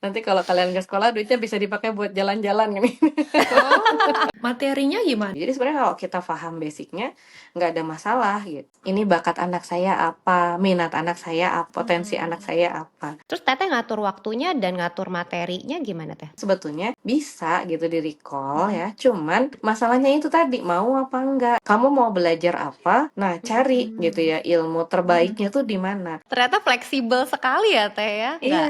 Nanti kalau kalian ke sekolah duitnya bisa dipakai buat jalan-jalan gini. Oh, materinya gimana? Jadi sebenarnya kalau kita paham basicnya nggak ada masalah gitu. Ini bakat anak saya apa, minat anak saya apa, potensi anak saya apa. Terus Teteh ngatur waktunya dan ngatur materinya gimana Teh? Sebetulnya bisa gitu di recall ya, cuman masalahnya itu tadi mau apa enggak. Kamu mau belajar apa? Nah, cari gitu ya ilmu terbaiknya tuh di mana. Ternyata fleksibel sekali ya Teh ya, Iya,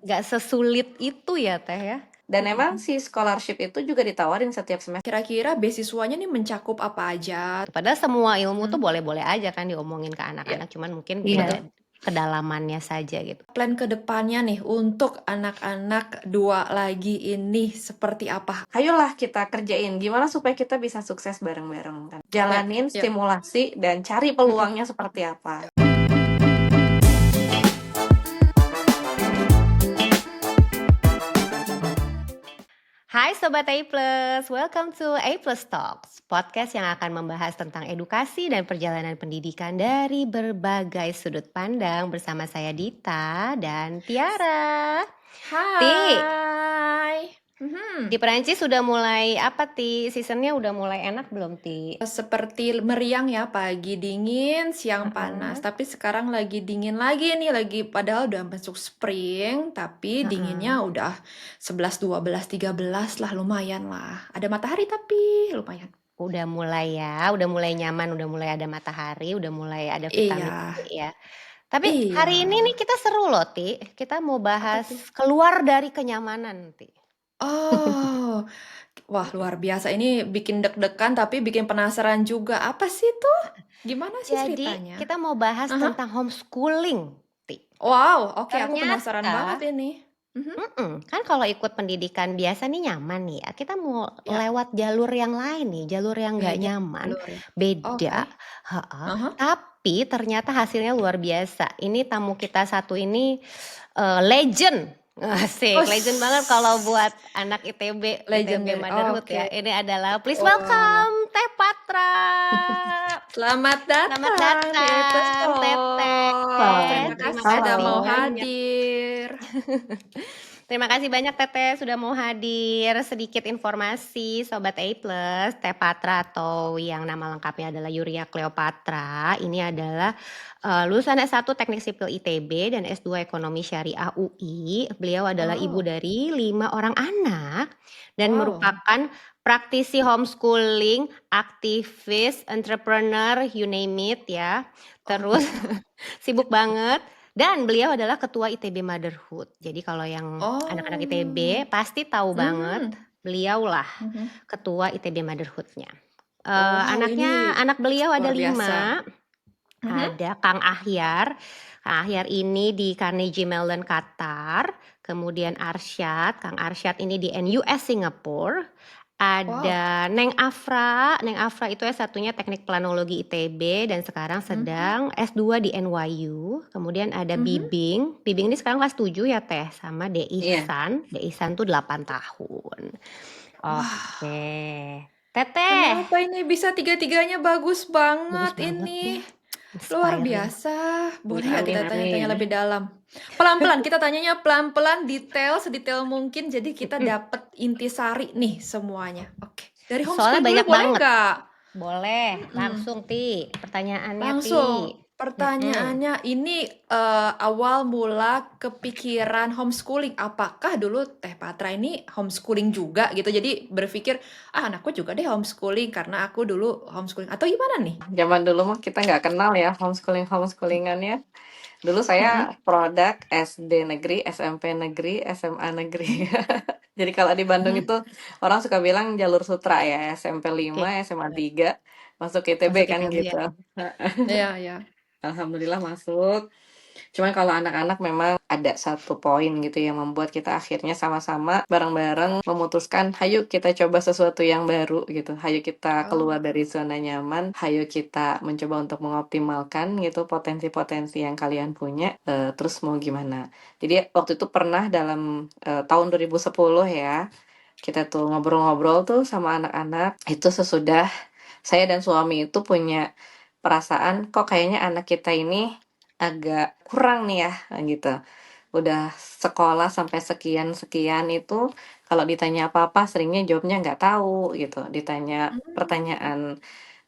nggak sesulit itu ya Teh ya. dan emang si scholarship itu juga ditawarin setiap semester. Kira-kira beasiswanya nih mencakup apa aja? Padahal semua ilmu tuh boleh-boleh aja kan diomongin ke anak-anak, cuman mungkin Iya. kedalamannya saja gitu. Plan ke depannya nih untuk anak-anak 2 lagi ini seperti apa? Ayolah kita kerjain gimana supaya kita bisa sukses bareng-bareng kan. Jalanin Ya. stimulasi dan cari peluangnya seperti apa. Hai Sobat A+, welcome to A+ Talks, podcast yang akan membahas tentang edukasi dan perjalanan pendidikan dari berbagai sudut pandang bersama saya Dita dan Tiara. Hai. Di Perancis sudah mulai apa Ti? Seasonnya udah mulai enak belum Ti? Seperti meriang ya, pagi dingin, siang panas. Tapi sekarang lagi dingin lagi nih, padahal udah masuk spring, tapi dinginnya udah 11, 12, 13 lah, lumayan lah. Ada matahari tapi lumayan. Udah mulai ya, udah mulai nyaman, udah mulai ada matahari, udah mulai ada vitamin Iya. D ya. Tapi Iya. hari ini nih kita seru loh Ti, kita mau bahas keluar dari kenyamanan Ti. Oh, wah luar biasa. Ini bikin deg-degan tapi bikin penasaran juga. Apa sih tuh? Gimana sih Jadi ceritanya? kita mau bahas tentang homeschooling Ti. Wow, oke, aku Ternyata- penasaran banget ini. Kan kalau ikut pendidikan biasa nih nyaman nih ya, kita mau lewat jalur yang lain nih, jalur yang nggak Beda nyaman, jalur ya. beda, tapi ternyata hasilnya luar biasa. Ini tamu kita satu ini legend. Asik, legend banget kalau buat anak ITB, Legend ITB dari- Motherhood oke. ya. Ini adalah please welcome Teh Patra. Selamat datang, Selamat datang, di episode. Teteh. Terima Terima kasih sudah kasih mau banyak. hadir. Terima kasih banyak Teteh sudah mau hadir. Sedikit informasi Sobat A+, Teh Patra atau yang nama lengkapnya adalah Yuria Cleopatra. Ini adalah lulusan S1 Teknik Sipil ITB dan S2 Ekonomi Syariah UI. Beliau adalah ibu dari 5 orang anak dan merupakan praktisi homeschooling, aktivis, entrepreneur, you name it ya. Terus sibuk banget. Dan beliau adalah ketua ITB Motherhood. Jadi kalau yang anak-anak ITB pasti tahu banget beliau lah ketua ITB Motherhood-nya. Anaknya, anak beliau ada 5. Ada Kang Ahyar. Kang Ahyar ini di Carnegie Mellon Qatar. Kemudian Arsyad. Kang Arsyad ini di NUS Singapura. Ada Neng Afra. Neng Afra itu S1-nya Teknik Planologi ITB dan sekarang sedang S2 di NYU. Kemudian ada Bibing. Bibing ini sekarang kelas 7 ya Teh, sama De Ihsan. De Ihsan tuh 8 tahun. Oke. Teteh. Kenapa ini bisa tiga-tiganya bagus banget ini? Luar biasa. Boleh nggak kita tanya-tanya lebih dalam? Pelan-pelan, kita tanyanya pelan-pelan, detail, sedetail mungkin. Jadi kita dapat intisari nih semuanya. Oke. Dari Soalnya homeschool dulu banyak boleh banget. nggak? Boleh, langsung Ti. Pertanyaannya Langsung. Ti. Pertanyaannya ini awal mula kepikiran homeschooling. Apakah dulu Teh Patra ini homeschooling juga gitu? Jadi berpikir, anakku juga deh homeschooling karena aku dulu homeschooling. Atau gimana nih? Zaman dulu mah kita nggak kenal ya homeschoolingannya. Dulu saya produk SD negeri, SMP negeri, SMA negeri. Jadi kalau di Bandung itu orang suka bilang jalur sutra ya, SMP 5, SMA 3, masuk ITB kan gitu. Iya, ya. Alhamdulillah masuk. Cuman kalau anak-anak memang ada satu poin gitu yang membuat kita akhirnya sama-sama bareng-bareng memutuskan, hayu kita coba sesuatu yang baru gitu. Hayu kita keluar dari zona nyaman, hayu kita mencoba untuk mengoptimalkan gitu potensi-potensi yang kalian punya. Terus mau gimana? Jadi waktu itu pernah dalam tahun 2010 ya, kita tuh ngobrol-ngobrol tuh sama anak-anak. Itu sesudah saya dan suami itu punya perasaan kok kayaknya anak kita ini agak kurang nih ya gitu. udah sekolah sampai sekian-sekian itu kalau ditanya apa-apa seringnya jawabnya nggak tahu gitu, ditanya pertanyaan,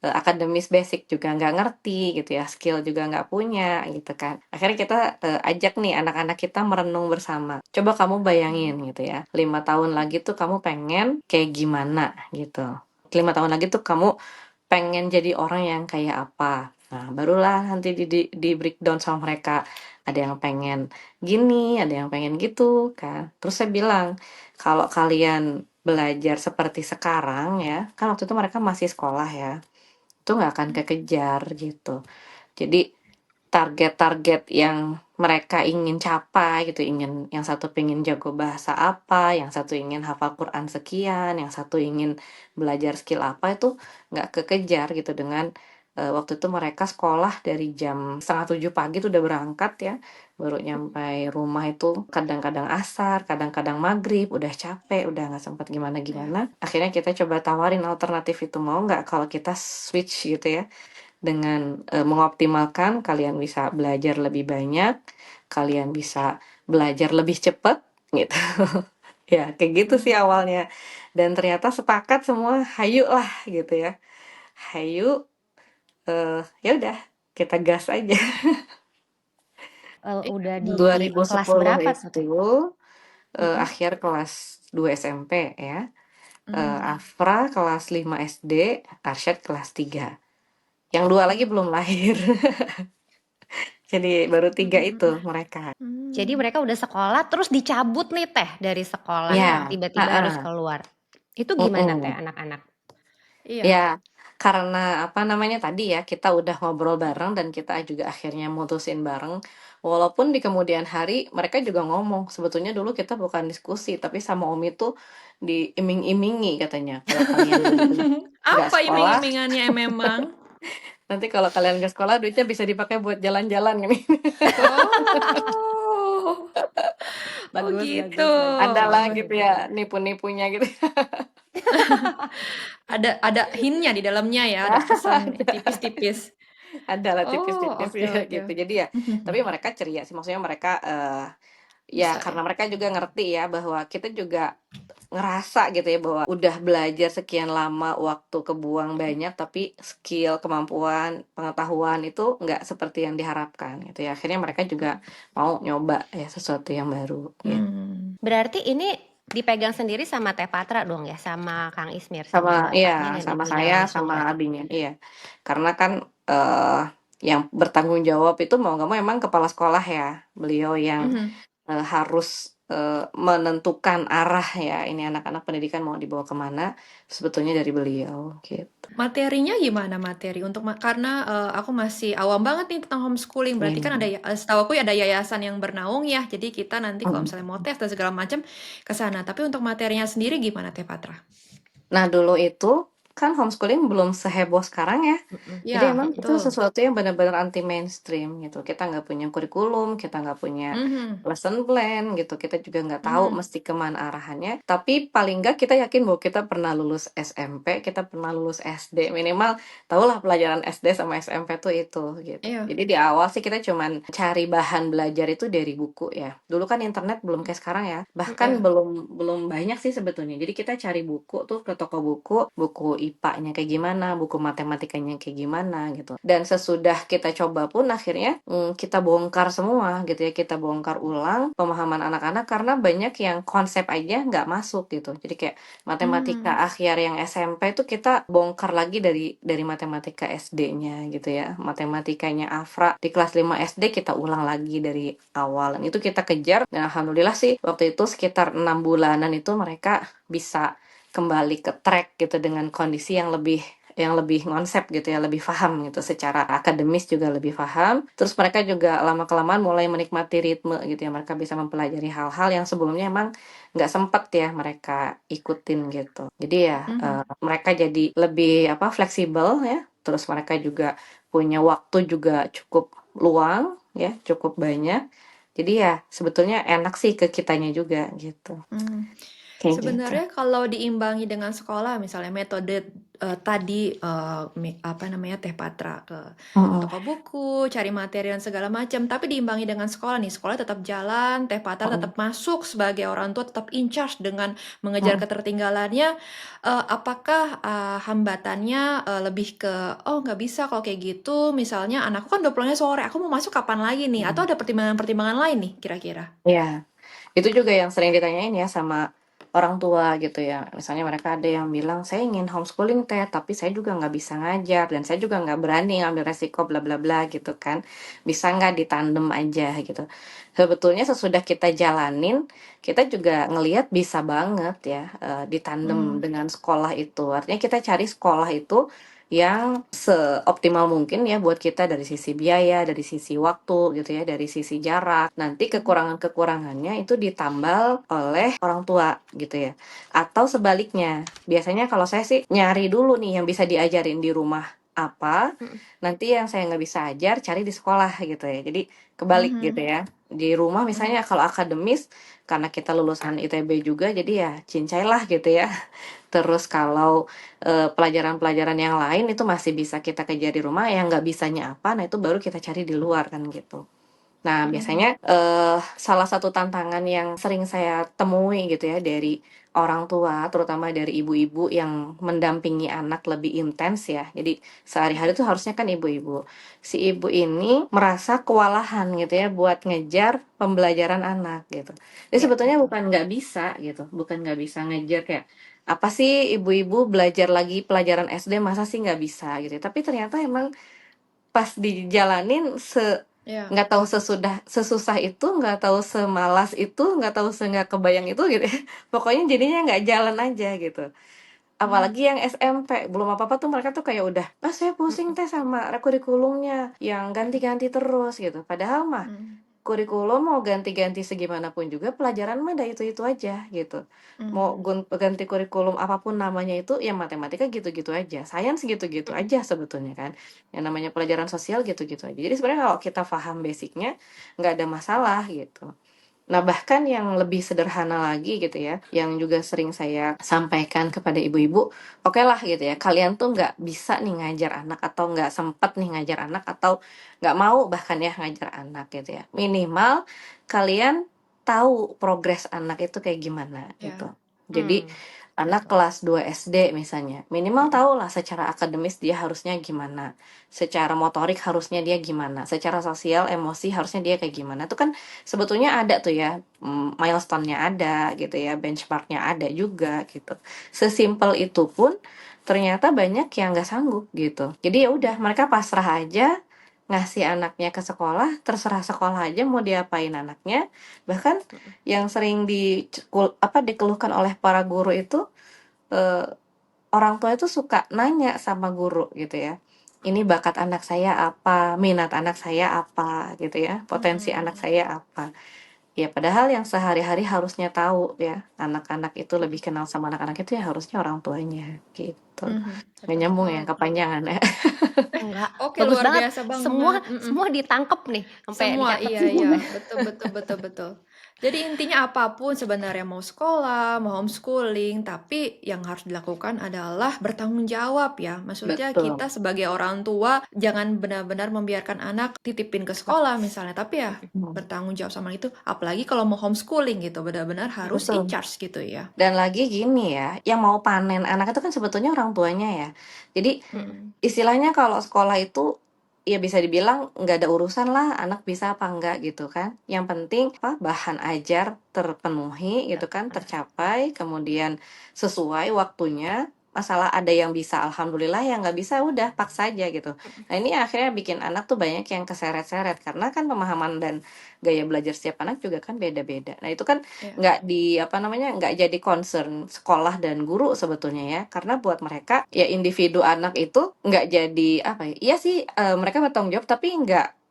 akademis basic juga nggak ngerti gitu ya, skill juga nggak punya gitu kan. Akhirnya kita, ajak nih anak-anak kita merenung bersama. Coba kamu bayangin gitu ya, 5 tahun lagi tuh kamu pengen kayak gimana gitu. 5 tahun lagi tuh kamu pengen jadi orang yang kayak apa. Nah, barulah nanti di breakdown sama mereka. Ada yang pengen gini, ada yang pengen gitu kan. Terus saya bilang, kalau kalian belajar seperti sekarang ya, kan waktu itu mereka masih sekolah ya, itu nggak akan kekejar gitu. Jadi target-target yang mereka ingin capai gitu, yang satu pengen jago bahasa apa, yang satu ingin hafal Quran sekian, yang satu ingin belajar skill apa, itu nggak kekejar gitu dengan waktu itu mereka sekolah dari jam 6:30 pagi tuh udah berangkat ya, baru nyampe rumah itu kadang-kadang asar, kadang-kadang maghrib, udah capek, udah nggak sempat gimana-gimana. Akhirnya kita coba tawarin alternatif itu, mau nggak kalau kita switch gitu ya, dengan, mengoptimalkan kalian bisa belajar lebih banyak, kalian bisa belajar lebih cepat, gitu. Ya, kayak gitu sih awalnya. Dan ternyata sepakat semua, "Hayu lah," gitu ya. "Hayu, ya udah kita gas aja." Udah di kelas 2010 berapa tuh, Teh? itu, akhir kelas 2 SMP ya, Afra kelas 5 SD, Arsyad kelas 3. Yang 2 lagi belum lahir. Jadi baru 3 itu mereka. Jadi mereka udah sekolah terus dicabut nih Teh dari sekolah, Ya, tiba-tiba harus heeh, keluar. Itu gimana Teh mhm. anak-anak? Iya. Ya, karena apa namanya tadi ya, kita udah ngobrol bareng dan kita juga akhirnya mutusin bareng. Walaupun di kemudian hari mereka juga ngomong, sebetulnya dulu kita bukan diskusi, tapi sama Umi tuh diiming-imingi katanya, kalau kalian nanti nggak Apa sekolah, iming-imingannya memang? nanti kalau kalian nggak sekolah duitnya bisa dipakai buat jalan-jalan gini. Oh. Oh Bagus gitu. bagus bagus Ada lah bagus. gitu ya, nipu-nipunya gitu. Ada hintnya di dalamnya ya, ada pesan tipis-tipis. Ada lah Oh, tipis-tipis oke ya oke. gitu. Jadi ya, tapi mereka ceria sih, maksudnya mereka, ya Bisa ya. karena mereka juga ngerti ya bahwa kita juga ngerasa gitu ya bahwa udah belajar sekian lama, waktu kebuang banyak, tapi skill, kemampuan, pengetahuan itu nggak seperti yang diharapkan gitu ya. Akhirnya mereka juga mau nyoba ya sesuatu yang baru gitu. Berarti ini dipegang sendiri sama Teh Patra dong ya, sama Kang Ismir, sama Sama bapaknya iya, dan sama ibunya saya, langsung ya? sama abinya, iya. Karena kan, yang bertanggung jawab itu mau nggak mau emang kepala sekolah ya. Beliau yang, harus, menentukan arah ya, ini anak-anak pendidikan mau dibawa kemana, sebetulnya dari beliau, gitu. Materinya gimana materi untuk karena aku masih awam banget nih tentang homeschooling. Berarti kan ada Iya, setahu aku ada yayasan yang bernaung ya. Jadi kita nanti kalau mhm. misalnya mau tes dan segala macam ke sana. Tapi untuk materinya sendiri gimana Teh Patra? Nah, dulu itu kan homeschooling belum seheboh sekarang ya. Jadi Ya, emang itu betul. sesuatu yang benar-benar anti mainstream gitu. Kita nggak punya kurikulum, kita nggak punya Mhm, lesson plan gitu. Kita juga nggak tahu mhm. mesti kemana arahannya. Tapi paling nggak kita yakin bahwa kita pernah lulus SMP, kita pernah lulus SD. Minimal tahulah pelajaran SD sama SMP tuh itu gitu. Iya, Jadi di awal sih kita cuman cari bahan belajar itu dari buku ya. Dulu kan internet belum kayak sekarang ya. Bahkan iya. belum belum banyak sih sebetulnya. Jadi kita cari buku tuh ke toko buku, buku IPA-nya kayak gimana, buku matematikanya kayak gimana gitu. Dan sesudah kita coba pun akhirnya kita bongkar semua gitu ya, kita bongkar ulang pemahaman anak-anak karena banyak yang konsep aja nggak masuk gitu. Jadi kayak matematika akhir yang SMP itu kita bongkar lagi dari matematika SD-nya gitu ya. Matematikanya Afra di kelas 5 SD kita ulang lagi dari awal. Dan itu kita kejar dan alhamdulillah sih waktu itu sekitar 6 bulanan itu mereka bisa kembali ke track gitu dengan kondisi yang lebih konsep gitu ya, lebih paham gitu, secara akademis juga lebih paham. Terus mereka juga lama-kelamaan mulai menikmati ritme gitu ya, mereka bisa mempelajari hal-hal yang sebelumnya emang nggak sempet ya mereka ikutin gitu. Jadi ya, mereka jadi lebih apa, fleksibel ya, terus mereka juga punya waktu juga cukup luang ya, cukup banyak. Jadi ya sebetulnya enak sih ke kitanya juga gitu. kayak gitu. Sebenarnya kalau diimbangi dengan sekolah, misalnya metode tadi apa namanya Teh Patra ke Mm-mm. toko buku, cari materi dan segala macam, tapi diimbangi dengan sekolah nih, sekolah tetap jalan, Teh Patra Mm-mm. tetap masuk sebagai orang tua, tetap in charge dengan mengejar Mm-mm. ketertinggalannya. Apakah hambatannya lebih ke oh nggak bisa kalau kayak gitu, misalnya anakku kan udah pulangnya sore, aku mau masuk kapan lagi nih? Atau Mm-mm. ada pertimbangan-pertimbangan lain nih kira-kira? Ya, itu juga yang sering ditanyain ya sama orang tua gitu ya. Misalnya mereka ada yang bilang, saya ingin homeschooling teh, tapi saya juga nggak bisa ngajar dan saya juga nggak berani ngambil resiko bla bla bla gitu kan. Bisa nggak ditandem aja gitu. Sebetulnya sesudah kita jalanin, kita juga ngelihat bisa banget ya ditandem Hmm. dengan sekolah itu. Artinya kita cari sekolah itu yang seoptimal mungkin ya buat kita dari sisi biaya, dari sisi waktu gitu ya, dari sisi jarak. Nanti kekurangan-kekurangannya itu ditambal oleh orang tua gitu ya. Atau sebaliknya, biasanya kalau saya sih nyari dulu nih yang bisa diajarin di rumah apa, Mm-mm. nanti yang saya nggak bisa ajar cari di sekolah gitu ya. Jadi kebalik gitu Mhm. ya. Di rumah Mhm. misalnya kalau akademis, karena kita lulusan ITB juga, jadi ya cincailah gitu ya. Terus kalau pelajaran-pelajaran yang lain itu masih bisa kita kejar di rumah, yang nggak bisanya apa, nah itu baru kita cari di luar kan gitu. Nah, Mhm. biasanya salah satu tantangan yang sering saya temui gitu ya dari orang tua, terutama dari ibu-ibu yang mendampingi anak lebih intens ya. Jadi sehari-hari tuh harusnya kan ibu-ibu. Si ibu ini merasa kewalahan gitu ya buat ngejar pembelajaran anak gitu. Jadi Ya, sebetulnya betul. bukan nggak bisa gitu, bukan nggak bisa ngejar kayak apa sih ibu-ibu belajar lagi pelajaran SD masa sih nggak bisa gitu. Tapi ternyata emang pas dijalanin Ya. nggak tahu sesusah itu, nggak tahu semalas itu, nggak tahu nggak kebayang itu gitu ya. Pokoknya jadinya nggak jalan aja gitu. Mhm. Apalagi yang SMP, belum apa-apa tuh mereka tuh kayak udah, ah saya pusing Mm-mm. teh sama kurikulumnya yang ganti-ganti terus gitu. Padahal mah Mhm. kurikulum mau ganti-ganti segimanapun juga pelajaran mah ada itu-itu aja gitu. Mau Mhm. ganti kurikulum apapun namanya itu ya matematika gitu-gitu aja. Sains gitu-gitu Mm-mm. aja sebetulnya kan. Yang namanya pelajaran sosial gitu-gitu aja. Jadi sebenarnya kalau kita paham basicnya nggak ada masalah gitu. Nah, bahkan yang lebih sederhana lagi gitu ya, yang juga sering saya sampaikan kepada ibu-ibu, oke lah gitu ya, kalian tuh nggak bisa nih ngajar anak atau nggak sempet nih ngajar anak atau nggak mau bahkan ya ngajar anak gitu ya. Minimal kalian tahu progres anak itu kayak gimana gitu. Ya, Jadi anak betul. kelas 2 SD misalnya, minimal Mhm. tahu lah secara akademis dia harusnya gimana, secara motorik harusnya dia gimana, secara sosial, emosi harusnya dia kayak gimana. Itu kan sebetulnya ada tuh ya, milestone-nya ada gitu ya, benchmark-nya ada juga gitu. Sesimpel itu pun ternyata banyak yang nggak sanggup gitu. Jadi ya udah mereka pasrah aja ngasih anaknya ke sekolah, terserah sekolah aja mau diapain anaknya. Bahkan Mm-mm. yang sering dikeluhkan oleh para guru itu eh, orang tua itu suka nanya sama guru gitu ya. Ini bakat anak saya apa, minat anak saya apa gitu ya, potensi anak Mhm. saya apa. Ya padahal yang sehari-hari harusnya tahu ya, anak-anak itu lebih kenal sama anak-anak itu ya harusnya orang tuanya gitu. Mhm. Nggak Betul. nyambung ya, Oke. kepanjangan ya. Enggak, Oke, bagus luar banget. biasa Semua banget. Mhm. semua ditangkep nih, sampai Semua, dicatat iya semua. iya, betul betul betul betul. Jadi intinya apapun sebenarnya mau sekolah, mau homeschooling, tapi yang harus dilakukan adalah bertanggung jawab ya. Maksudnya kita Betul. sebagai orang tua jangan benar-benar membiarkan anak titipin ke sekolah misalnya, tapi ya Hmm, bertanggung jawab sama itu. Apalagi kalau mau homeschooling gitu, benar-benar harus in betul. charge gitu ya. Dan lagi gini ya, yang mau panen anak itu kan sebetulnya orang tuanya ya. Jadi Mm-mm. Mm-mm. istilahnya kalau sekolah itu ya bisa dibilang nggak ada urusan lah anak bisa apa enggak gitu kan. Yang penting apa bahan ajar terpenuhi gitu kan, tercapai, kemudian sesuai waktunya. Masalah ada yang bisa alhamdulillah, yang nggak bisa udah paksa aja gitu. Nah ini akhirnya bikin anak tuh banyak yang keseret-seret karena kan pemahaman dan gaya belajar setiap anak juga kan beda-beda. Nah itu kan Ya. nggak di apa namanya nggak jadi concern sekolah dan guru sebetulnya ya, karena buat mereka ya individu anak itu nggak jadi apa ya, iya sih mereka bertanggung jawab tapi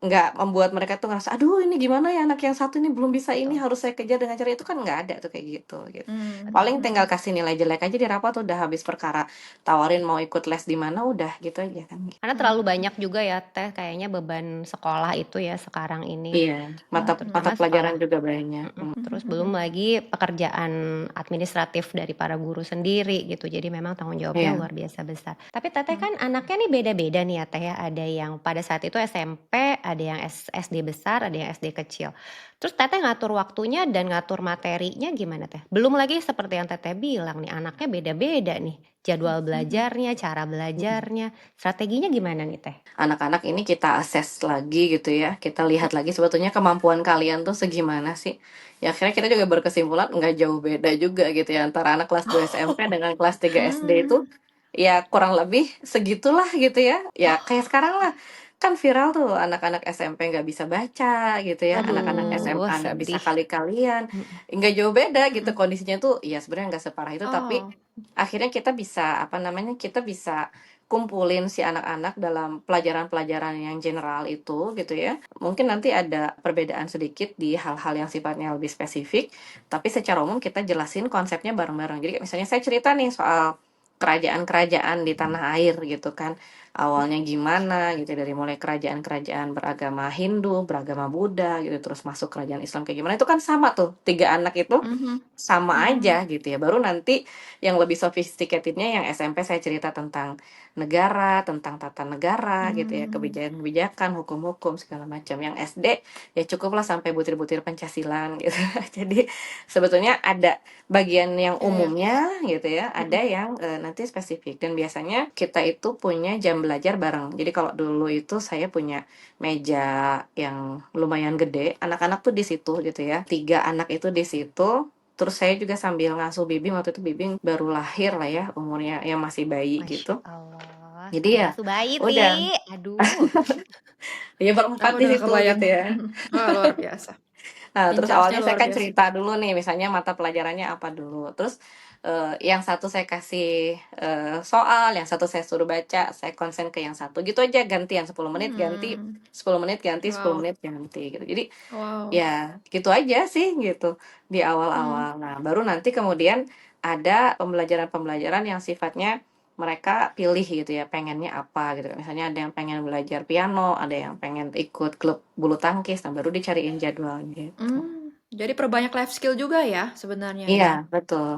nggak membuat mereka tuh ngerasa, "Aduh ini gimana ya anak yang satu ini belum bisa ini, Betul. harus saya kejar dengan cara itu," kan nggak ada tuh kayak gitu. Hmm. Paling tinggal kasih nilai jelek aja di rapot udah habis perkara, tawarin mau ikut les di mana udah gitu aja kan. Karena terlalu banyak juga ya Teh kayaknya beban sekolah itu ya sekarang ini. Iya, mata Terutama pelajaran sekolah. juga banyak. Terus belum lagi pekerjaan administratif dari para guru sendiri gitu. Jadi memang tanggung jawabnya Iya. luar biasa besar. Tapi Teteh kan anaknya nih beda-beda nih ya Teh ya. Ada yang pada saat itu SMP, ada yang SD besar, ada yang SD kecil. Terus Teteh ngatur waktunya dan ngatur materinya gimana Teh? Belum lagi seperti yang Teteh bilang nih, anaknya beda-beda nih. Jadwal belajarnya, cara belajarnya, strateginya gimana nih Teh? Anak-anak ini kita assess lagi gitu ya, kita lihat lagi sebetulnya kemampuan kalian tuh segimana sih. Ya akhirnya kita juga berkesimpulan nggak jauh beda juga gitu ya antara anak kelas 2 SMP dengan kelas 3 SD itu ya kurang lebih segitulah gitu ya. Ya kayak sekarang lah, kan viral tuh anak-anak SMP nggak bisa baca gitu ya, anak-anak Aduh, SMA nggak bisa sedih. kali-kalian, nggak jauh beda gitu kondisinya tuh. Ya sebenarnya nggak separah itu, tapi Oh. akhirnya kita bisa apa namanya, kita bisa kumpulin si anak-anak dalam pelajaran-pelajaran yang general itu gitu ya. Mungkin nanti ada perbedaan sedikit di hal-hal yang sifatnya lebih spesifik, tapi secara umum kita jelasin konsepnya bareng-bareng. Jadi misalnya saya cerita nih soal kerajaan-kerajaan di tanah air gitu kan. Awalnya gimana gitu, dari mulai kerajaan-kerajaan beragama Hindu, beragama Buddha gitu, terus masuk kerajaan Islam kayak gimana. Itu kan sama tuh, 3 anak itu sama aja gitu ya. Baru nanti yang lebih sophisticatednya yang SMP saya cerita tentang negara, tentang tata negara gitu ya, kebijakan-kebijakan, hukum-hukum segala macam. Yang SD ya cukuplah sampai butir-butir Pancasilan gitu. Jadi sebetulnya ada bagian yang umumnya gitu ya, ada yang nanti spesifik. Dan biasanya kita itu punya jam belajar bareng. Jadi kalau dulu itu saya punya meja yang lumayan gede, anak-anak tuh di situ gitu ya. 3 anak itu di situ. Terus saya juga sambil ngasuh Bibing, waktu itu Bibing baru lahir lah ya, umurnya yang masih bayi Masya gitu. Allah, Jadi sambil ya ngasuh bayi udah, Ti. Aduh. ya berempat Aku di udah situ kebayang. gitu ya. Wah, luar biasa. Nah, In terus charge-nya awalnya saya luar kan biasa. cerita dulu nih, misalnya mata pelajarannya apa dulu. Terus yang satu saya kasih soal, yang satu saya suruh baca, saya konsen ke yang satu. Gitu aja gantian 10 menit ganti, 10 menit ganti, 10 Wow. menit ganti gitu. Jadi Wow. ya gitu aja sih gitu di awal-awal. Nah, baru nanti kemudian ada pembelajaran-pembelajaran yang sifatnya mereka pilih gitu ya, pengennya apa gitu. Misalnya ada yang pengen belajar piano, ada yang pengen ikut klub bulu tangkis, nah baru dicariin jadwal gitu. Jadi perbanyak life skill juga ya sebenarnya ya. Iya, betul.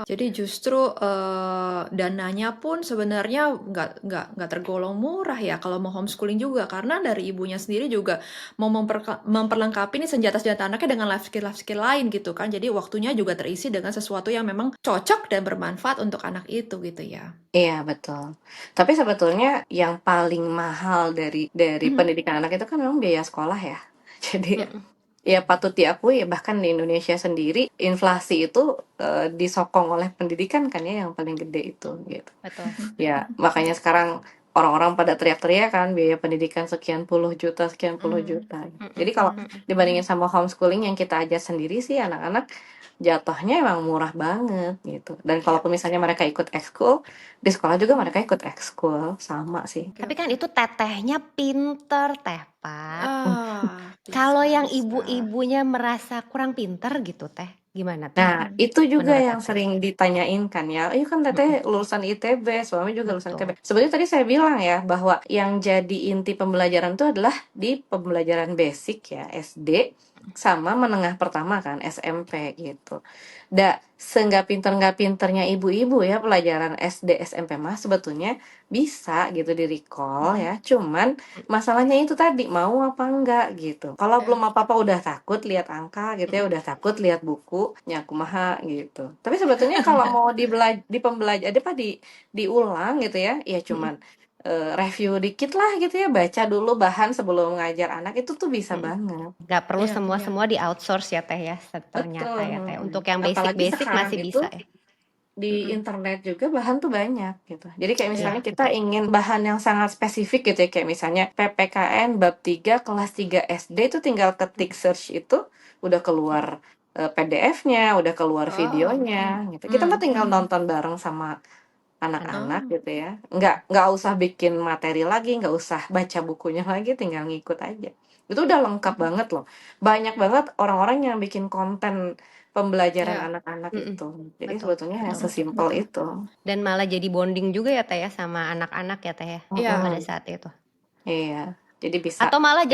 Jadi justru dananya pun sebenarnya nggak tergolong murah ya kalau mau homeschooling juga, karena dari ibunya sendiri juga mau memperlengkapi nih senjata-senjata anaknya dengan life skill lain gitu kan. Jadi waktunya juga terisi dengan sesuatu yang memang cocok dan bermanfaat untuk anak itu gitu ya. Iya, betul. Tapi sebetulnya yang paling mahal dari pendidikan anak itu kan memang biaya sekolah ya. Jadi ya patut diakui ya, bahkan di Indonesia sendiri inflasi itu disokong oleh pendidikan kan ya, yang paling gede itu gitu. Betul. Ya makanya sekarang orang-orang pada teriak-teriak kan biaya pendidikan sekian puluh juta. Jadi kalau dibandingin sama homeschooling yang kita ajar sendiri sih, anak-anak jatuhnya emang murah banget gitu. Dan kalaupun misalnya mereka ikut ekskul, di sekolah juga mereka ikut ekskul, sama sih. Tapi kan itu tetehnya pinter, Teh Pat. Kalau Bisa, yang bisa. ibu-ibunya merasa kurang pinter gitu, Teh, gimana Teh? Nah, itu juga Menurut yang Teteh? sering ditanyain kan ya. Iya kan Teteh lulusan ITB, suami juga lulusan Betul. ITB. Sebenarnya tadi saya bilang ya bahwa yang jadi inti pembelajaran itu adalah di pembelajaran basic ya, SD sama menengah pertama kan, SMP gitu. Seenggak pinternya ibu-ibu ya pelajaran SD, SMP mah sebetulnya bisa gitu di recall ya. Cuman masalahnya itu tadi mau apa enggak gitu. Kalau belum apa-apa udah takut lihat angka gitu ya, udah takut lihat buku, nyakumaha gitu. Tapi sebetulnya kalau mau di pembelajaran diulang gitu ya, ya cuman review dikit lah gitu ya, baca dulu bahan sebelum ngajar anak itu tuh bisa banget. Gak perlu Iya, semua di outsource ya Teh ya, ternyata ya Teh. Untuk yang Apalagi basic-basic sekarang masih itu bisa ya. di internet juga bahan tuh banyak gitu. Jadi kayak misalnya kita ingin bahan yang sangat spesifik gitu ya, kayak misalnya PPKN bab 3 kelas 3 SD, itu tinggal ketik search itu udah keluar PDF-nya, udah keluar videonya gitu. Kita mah tinggal nonton bareng sama anak-anak gitu ya. Nggak usah bikin materi lagi, nggak usah baca bukunya lagi, tinggal ngikut aja. Itu udah lengkap Mhm. banget loh. Banyak banget orang-orang yang bikin konten pembelajaran Iya, anak-anak Mm-mm. itu. Jadi Betul, sebetulnya ya betul, sesimpel betul. itu. dan malah jadi bonding juga ya Teh ya sama anak-anak ya Teh ya Iya, pada Mm-mm. saat itu. Iya, jadi bisa. Atau malah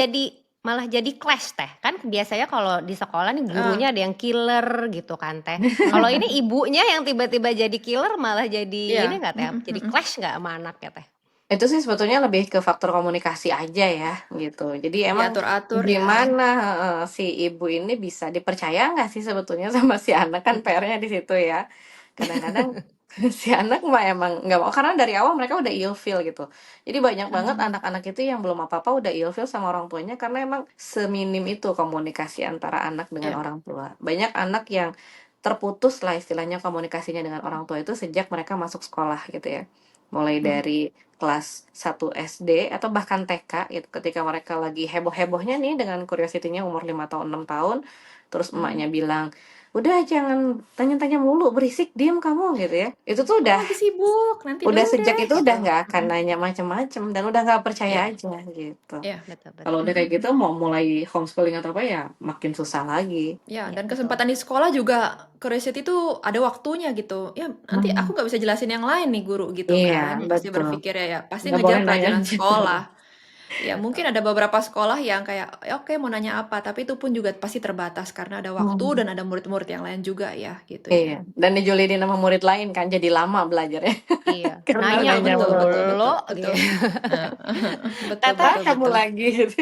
jadi clash Teh. Kan biasanya kalau di sekolah nih gurunya heeh, ada yang killer gitu kan Teh. Kalau ini ibunya yang tiba-tiba jadi killer malah jadi iya, ini nggak Teh? mhm Jadi mhm. clash nggak sama anaknya Teh? Itu sih sebetulnya lebih ke faktor komunikasi aja ya, gitu. Jadi emang Diatur-atur ya. gimana si ibu ini bisa dipercaya nggak sih sebetulnya sama si anak, kan PR-nya di situ ya. Kadang-kadang si anak mah emang nggak mau, karena dari awal mereka udah ilfeel gitu. Jadi banyak banget Mhm, anak-anak itu yang belum apa-apa udah ilfeel sama orang tuanya karena emang seminim itu komunikasi antara anak dengan iya, orang tua. Banyak anak yang terputus lah istilahnya komunikasinya dengan orang tua itu sejak mereka masuk sekolah gitu ya. Mulai mhm dari kelas 1 SD atau bahkan TK gitu, ketika mereka lagi heboh-hebohnya nih dengan curiosity-nya umur 5 tahun, 6 tahun, terus mhm. emaknya bilang, "Udah jangan tanya-tanya mulu, berisik, diem kamu," gitu ya. Itu tuh "Oh lagi sibuk, nanti udah dulu sejak deh," itu gitu. udah nggak akan Mhm, nanya macem-macem dan udah nggak percaya iya aja gitu. iya, Betul, Kalau betul. udah kayak mhm. gitu mau mulai homeschooling atau apa ya makin susah lagi. Ya, Ya dan betul. kesempatan di sekolah juga curiosity itu ada waktunya gitu. Ya, nanti Hmm, aku nggak bisa jelasin yang lain nih guru gitu iya kan. Pasti betul, berpikir ya, pasti nggak boleh ngejar nanya pelajaran aja. sekolah. Ya, Betul. mungkin ada beberapa sekolah yang kayak, "Ya, oke mau nanya apa?" Tapi itu pun juga pasti terbatas karena ada waktu Hmm, dan ada murid-murid yang lain juga ya, gitu iya, ya. dan dijulidin sama murid lain kan jadi lama belajarnya Iya, karena nanya Betul nanya betul betul mulu. betul mulu gitu. betul. Heeh, betul Teteh, Ah, betul kamu betul. lagi gitu.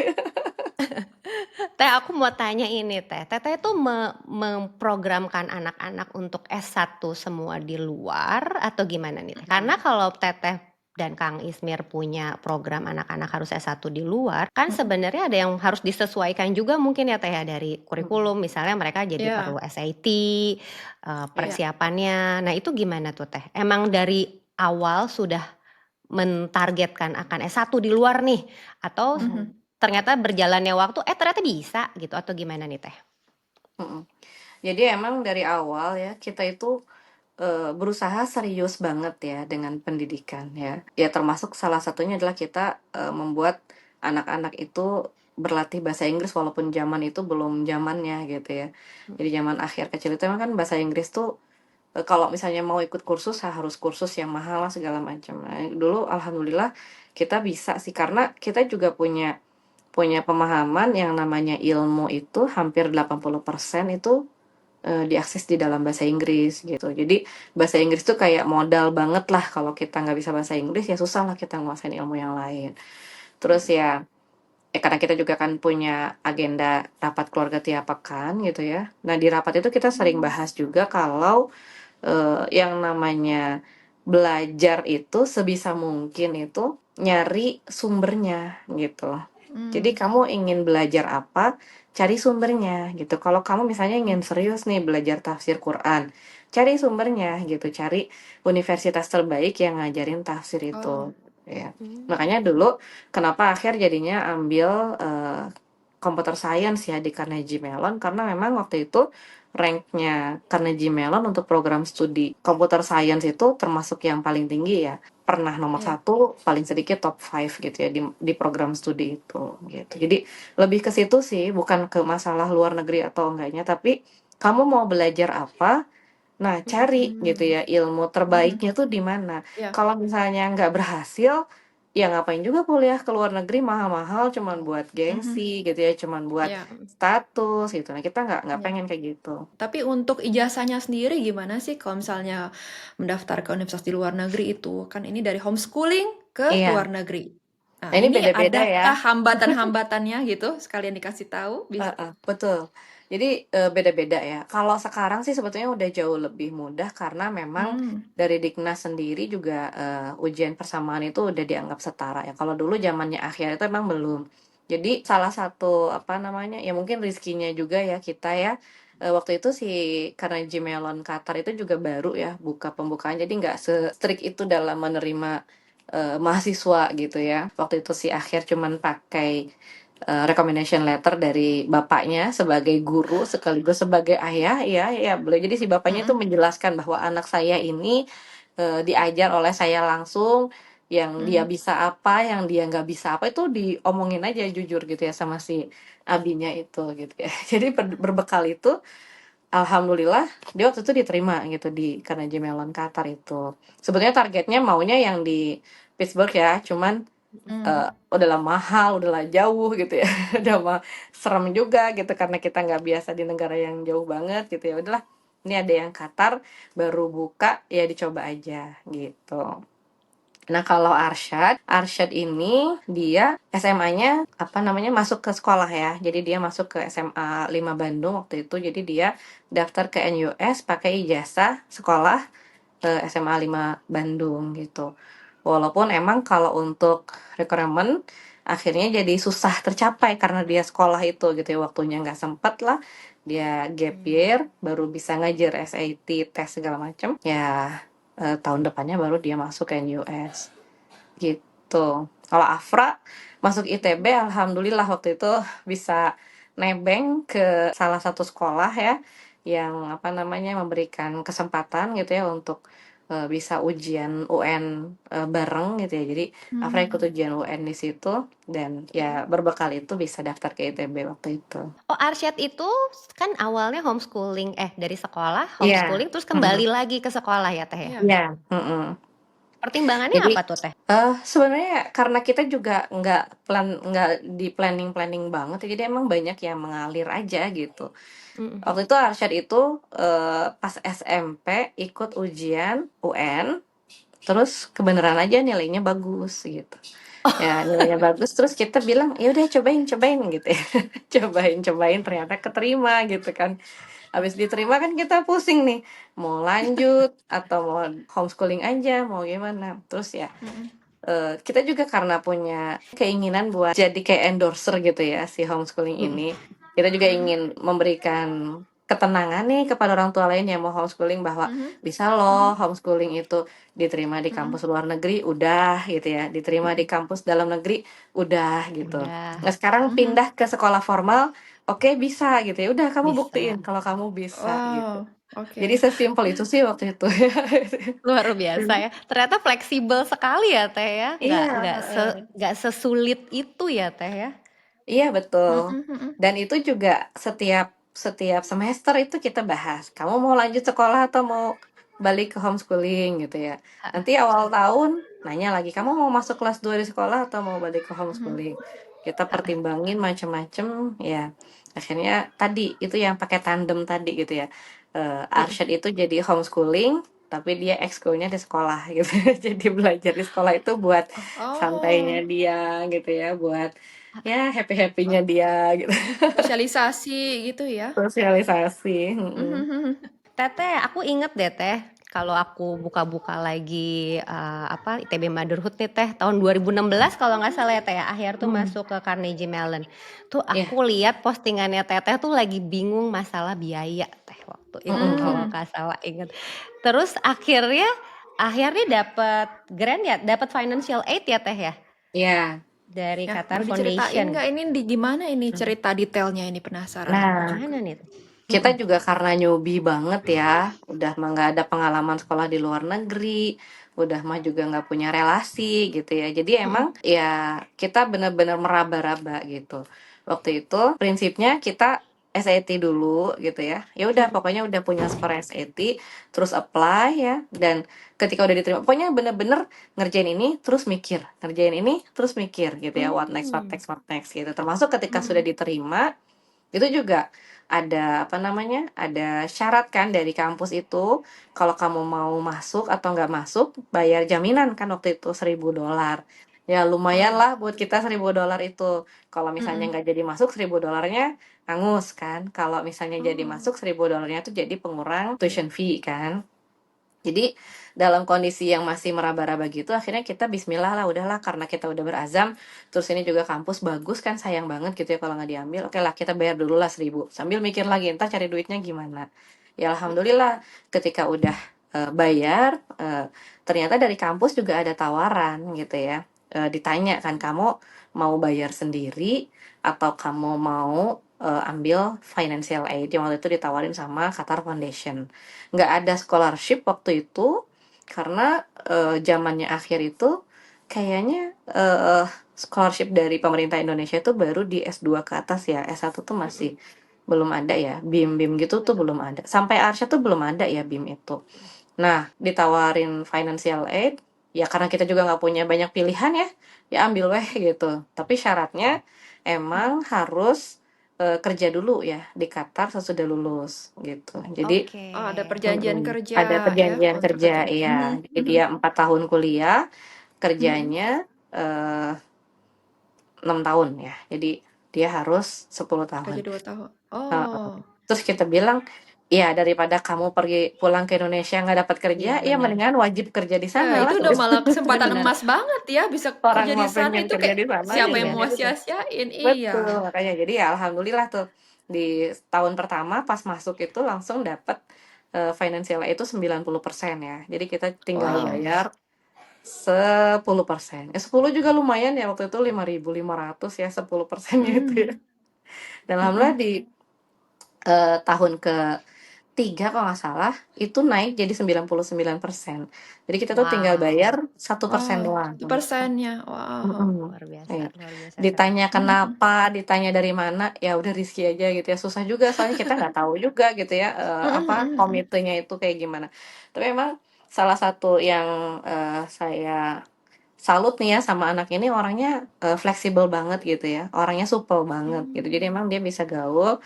Teh aku mau tanya ini Teh. Teteh itu memprogramkan anak-anak untuk S1 semua di luar atau gimana nih Teh? Karena kalau Teteh dan Kang Ismir punya program anak-anak harus S1 di luar, kan Mhm. sebenarnya ada yang harus disesuaikan juga mungkin ya Teh ya dari kurikulum. Misalnya mereka jadi perlu Iya, SAT, iya. persiapannya. Nah itu gimana tuh Teh? Emang dari awal sudah mentargetkan akan S1 di luar nih? Atau Mhm. ternyata berjalannya waktu, ternyata bisa gitu atau gimana nih Teh? Mm-mm. Jadi emang dari awal ya kita itu berusaha serius banget ya dengan pendidikan ya. Ya termasuk salah satunya adalah kita membuat anak-anak itu berlatih bahasa Inggris walaupun zaman itu belum zamannya gitu ya. Jadi zaman akhir kecil itu emang kan bahasa Inggris tuh kalau misalnya mau ikut kursus harus kursus yang mahal lah segala macam. Nah, dulu alhamdulillah kita bisa sih karena kita juga punya punya pemahaman yang namanya ilmu itu hampir 80% itu diakses di dalam bahasa Inggris gitu. Jadi bahasa Inggris tuh kayak modal banget lah kalau kita nggak bisa bahasa Inggris ya susah lah kita nguasain ilmu yang lain. Terus ya, karena kita juga kan punya agenda rapat keluarga tiap pekan gitu ya. Nah di rapat itu kita sering bahas juga kalau yang namanya belajar itu sebisa mungkin itu nyari sumbernya gitu. Jadi Mmm, kamu ingin belajar apa, cari sumbernya gitu. Kalau kamu misalnya ingin mhm. serius nih belajar tafsir Quran, cari sumbernya gitu, cari universitas terbaik yang ngajarin tafsir Oh, itu. Ya. Mmm. Makanya dulu kenapa akhir jadinya ambil computer science ya di Carnegie Mellon karena memang waktu itu ranknya Carnegie Mellon untuk program studi computer science itu termasuk yang paling tinggi ya. Pernah nomor iya. satu, paling sedikit top 5 gitu ya di program studi itu gitu. Jadi lebih ke situ sih, bukan ke masalah luar negeri atau enggaknya, tapi kamu mau belajar apa, nah Mhm. cari gitu Mmm, ya ilmu mhm. terbaiknya tuh di mana. Iya Kalau misalnya nggak berhasil, ya ngapain juga kuliah ke luar negeri mahal-mahal cuman buat mhm. gengsi gitu ya, cuman buat Iya status gitu. Nah kita nggak iya. pengen kayak gitu. Tapi untuk ijazahnya sendiri gimana sih kalau misalnya mendaftar ke universitas di luar negeri itu? Kan ini dari homeschooling ke Iya, luar negeri. Nah, nah ini ini beda-beda ya. adakah hambatan-hambatannya gitu? Sekalian dikasih tahu bisa. Heeh, betul. Jadi, beda-beda ya. Kalau sekarang sih sebetulnya udah jauh lebih mudah karena memang Hmm, dari Diknas sendiri juga, ujian persamaan itu udah dianggap setara ya. Kalau dulu zamannya akhir itu emang belum. Jadi salah satu, apa namanya, ya mungkin rezekinya juga ya kita ya, waktu itu si Carnegie Mellon Qatar itu juga baru ya buka pembukaan, jadi nggak se-strict itu dalam menerima, mahasiswa gitu ya. Waktu itu si akhir cuman pakai recommendation letter dari bapaknya sebagai guru sekaligus sebagai ayah ya ya boleh jadi si bapaknya itu mhm, menjelaskan bahwa anak saya ini diajar oleh saya langsung yang dia bisa apa, yang dia nggak bisa apa itu diomongin aja jujur gitu ya sama si abinya itu gitu ya. Jadi berbekal itu alhamdulillah dia waktu itu diterima gitu di Carnegie Mellon Qatar itu. Sebenarnya targetnya maunya yang di Pittsburgh ya, cuman udahlah mahal, udahlah jauh gitu ya. Udah mah serem juga gitu karena kita nggak biasa di negara yang jauh banget gitu ya. Udahlah, ini ada yang Qatar baru buka ya dicoba aja gitu. Nah, kalau Arsyad ini dia SMA-nya apa namanya masuk ke sekolah ya. Jadi dia masuk ke SMA 5 Bandung waktu itu. Jadi dia daftar ke NUS pakai ijazah sekolah SMA 5 Bandung gitu. Walaupun emang kalau untuk requirement akhirnya jadi susah tercapai karena dia sekolah itu gitu ya waktunya nggak sempet lah dia gap year baru bisa ngajar SAT tes segala macem ya tahun depannya baru dia masuk ke NUS gitu. Kalau Afra masuk ITB alhamdulillah waktu itu bisa nebeng ke salah satu sekolah ya yang apa namanya memberikan kesempatan gitu ya untuk bisa ujian UN bareng gitu ya. Jadi Afra ikut ujian UN di situ dan ya berbekal itu bisa daftar ke ITB waktu itu. Oh, Arsyad itu kan awalnya homeschooling, dari sekolah Iya. homeschooling terus kembali lagi ke sekolah ya Teh ya? Iya. Mm-mm. Pertimbangannya Jadi apa tuh Teh? sebenarnya karena kita juga nggak di planning banget ya, jadi emang banyak yang mengalir aja gitu. Waktu itu Arsyad itu pas SMP ikut ujian UN, terus kebenaran aja nilainya bagus gitu. Ya nilainya bagus, terus kita bilang ya udah cobain gitu ya, cobain ternyata keterima gitu kan. Habis diterima kan kita pusing nih, mau lanjut atau mau homeschooling aja, mau gimana. Terus ya kita juga karena punya keinginan buat jadi kayak endorser gitu ya si homeschooling ini. Kita juga ingin memberikan ketenangan nih kepada orang tua lain yang mau homeschooling bahwa bisa loh homeschooling itu diterima di kampus luar negeri udah gitu ya, diterima di kampus dalam negeri udah gitu. Udah. Nah sekarang pindah ke sekolah formal, oke bisa gitu ya. Udah kamu Bisa. buktiin kalau kamu bisa gitu. Wow, oke. Jadi sesimpel itu sih waktu itu. Luar biasa ya. Ternyata fleksibel sekali ya Teh ya. Iya, Nggak sesulit itu ya Teh ya. iya betul. Dan itu juga setiap setiap semester itu kita bahas. Kamu mau lanjut sekolah atau mau balik ke homeschooling gitu ya. Nanti awal tahun nanya lagi, kamu mau masuk kelas 2 di sekolah atau mau balik ke homeschooling? Kita pertimbangin macam-macam ya. Akhirnya tadi itu yang pakai tandem tadi gitu ya. Arsyad itu jadi homeschooling tapi dia ekskulnya di sekolah gitu. Jadi belajar di sekolah itu buat santainya dia gitu ya, buat ya happy-happynya dia gitu. Sosialisasi gitu ya. Sosialisasi. Teteh, aku inget deh Teh, kalau aku buka-buka lagi ITB Motherhood nih Teh, tahun 2016 kalau nggak salah ya Teh ya, akhir tuh masuk ke Carnegie Mellon. Tuh aku lihat postingannya Teteh tuh lagi bingung masalah biaya Teh waktu itu kalau nggak salah inget. Terus akhirnya dapat grant ya, dapat financial aid ya Teh ya Iya. dari Ya, Qatar mau diceritain Foundation. nggak ini di gimana ini cerita detailnya ini penasaran. Nah, Gimana nih? kita juga karena newbie banget ya, udah mah nggak ada pengalaman sekolah di luar negeri, udah mah juga nggak punya relasi gitu ya. Jadi emang ya kita bener-bener meraba-raba gitu. Waktu itu prinsipnya kita SAT dulu gitu ya. Ya udah pokoknya udah punya skor SAT, terus apply ya. Dan ketika udah diterima, pokoknya bener-bener ngerjain ini terus mikir, ngerjain ini terus mikir gitu ya. What next gitu. Termasuk ketika sudah diterima itu juga ada apa namanya ada syarat kan dari kampus itu kalau kamu mau masuk atau nggak masuk bayar jaminan kan waktu itu $1.000 ya lumayan lah buat kita $1.000 itu kalau misalnya nggak jadi masuk $1.000-nya hangus kan kalau misalnya jadi masuk $1.000-nya tuh jadi pengurang tuition fee kan jadi dalam kondisi yang masih meraba-raba gitu akhirnya kita bismillah lah udahlah karena kita udah berazam terus ini juga kampus bagus kan sayang banget gitu ya kalau nggak diambil oke lah kita bayar dulu lah 1.000 sambil mikir lagi entar cari duitnya gimana ya alhamdulillah ketika udah bayar ternyata dari kampus juga ada tawaran gitu ya ditanya kan kamu mau bayar sendiri atau kamu mau ambil financial aid yang waktu itu ditawarin sama Qatar Foundation nggak ada scholarship waktu itu karena zamannya akhir itu kayaknya scholarship dari pemerintah Indonesia itu baru di S2 ke atas ya. S1 tuh masih belum ada ya. BIM gitu tuh belum ada. Sampai Arsya tuh belum ada ya BIM itu. Nah, ditawarin financial aid, ya karena kita juga nggak punya banyak pilihan ya, ya ambil weh gitu. Tapi syaratnya emang harus kerja dulu ya di Qatar sesudah lulus gitu. Jadi Oke. Oh, ada perjanjian kerja ada ya, perjanjian kontrak kerja, kerja. ya. Jadi dia 4 tahun kuliah, kerjanya 6 tahun ya. Jadi dia harus 10 Kerja tahun. 2 tahun. Heeh. Oh, Terus kita bilang, ya daripada kamu pergi pulang ke Indonesia nggak dapat kerja, Iya ya benar. mendingan wajib kerja di ya sana lah. itu udah malah kesempatan Benar. emas banget ya, bisa Orang kerja di mau sana pengen itu kerja kayak di sana, siapa yang Iya. mau gitu. sia-siain? Betul, Iya. makanya jadi ya alhamdulillah tuh di tahun pertama pas masuk itu langsung dapat financial aid itu 90% ya. Jadi kita tinggal Wow. bayar 10%. 10 juga lumayan ya, waktu itu 5.500 ya 10%-nya itu ya. Hmm. Dan alhamdulillah di tahun ke-3 kalau nggak salah itu naik jadi 99%. Jadi kita tuh tinggal Wow. bayar 1% Wow, doang. 1%-nya. Wow. Luar biasa, Iya. luar biasa. Ditanya kenapa, ditanya dari mana, ya udah Rizky aja gitu ya. Susah juga soalnya kita nggak tahu juga gitu ya apa komitenya itu kayak gimana. Tapi emang salah satu yang saya salut nih ya sama anak ini orangnya fleksibel banget gitu ya. Orangnya supel banget gitu. Jadi emang dia bisa gaul.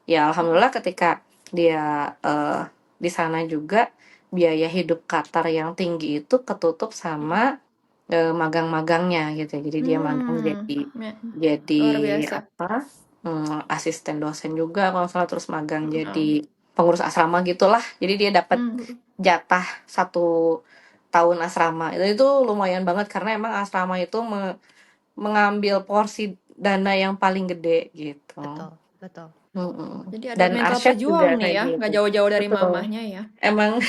Ya alhamdulillah ketika dia di sana juga biaya hidup Qatar yang tinggi itu ketutup sama magang-magangnya gitu ya. Jadi dia magang jadi Ya, jadi luar biasa. apa? Asisten dosen juga kalau nggak salah, terus magang jadi pengurus asrama gitulah. Jadi dia dapat jatah 1 tahun asrama. Itu lumayan banget karena emang asrama itu mengambil porsi dana yang paling gede gitu. Betul, betul. Jadi ada Dan mental Arsyad juga pejuang nih kayak ya, gitu. nggak jauh-jauh dari Betul. mamahnya ya. Emang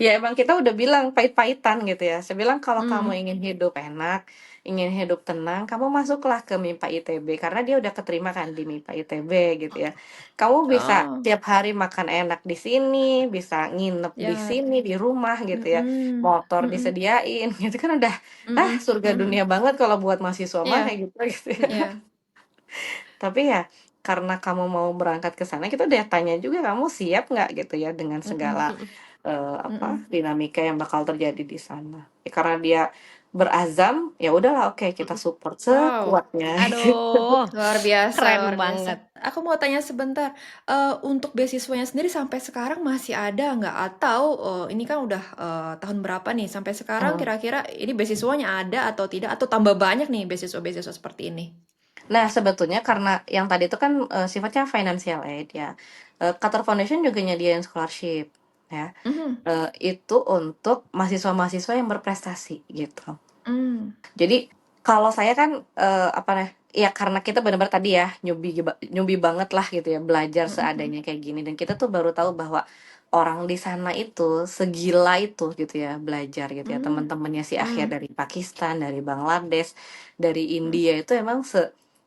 ya emang kita udah bilang pahit-pahitan gitu ya. Saya bilang kalau kamu ingin hidup enak, ingin hidup tenang, kamu masuklah ke MIPA ITB karena dia udah keterima kan di MIPA ITB gitu ya. Kamu bisa Oh, tiap hari makan enak di sini, bisa nginep di ya. sini di rumah gitu ya. Mm-mm. Motor Mm-mm. disediain gitu kan udah Mm-mm. surga Mm-mm. dunia banget kalau buat mahasiswa mah Iya, kayak gitu ya. iya. Tapi ya karena kamu mau berangkat ke sana, kita udah tanya juga kamu siap nggak gitu ya dengan segala apa dinamika yang bakal terjadi di sana. Ya, karena dia berazam, ya udahlah oke kita support Wow. sekuatnya. Aduh, Luar biasa, keren luar biasa. banget. Aku mau tanya sebentar, untuk beasiswanya sendiri sampai sekarang masih ada nggak? Atau ini kan udah tahun berapa nih? Sampai sekarang kira-kira ini beasiswanya ada atau tidak? Atau tambah banyak nih beasiswa-beasiswa seperti ini? Nah, sebetulnya karena yang tadi itu kan sifatnya financial aid ya. Qatar Foundation juga nyediain scholarship ya. Mhm. Itu untuk mahasiswa-mahasiswa yang berprestasi gitu. Mmm. Jadi kalau saya kan apa nah, ya karena kita benar-benar tadi ya nyubi banget lah gitu ya belajar seadanya kayak gini dan kita tuh baru tahu bahwa orang di sana itu segila itu gitu ya belajar gitu ya teman-temannya si Akhir dari Pakistan, dari Bangladesh, dari India itu emang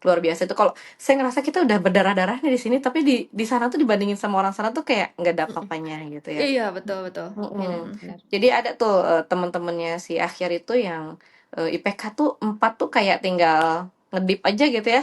luar biasa itu kalau saya ngerasa kita udah berdarah-darahnya di sini tapi di sana tuh dibandingin sama orang sana tuh kayak nggak ada apa-apanya gitu ya. Iya, betul betul. Benar. Jadi ada tuh teman-temannya si Akhir itu yang IPK tuh 4 tuh kayak tinggal ngedip aja gitu ya.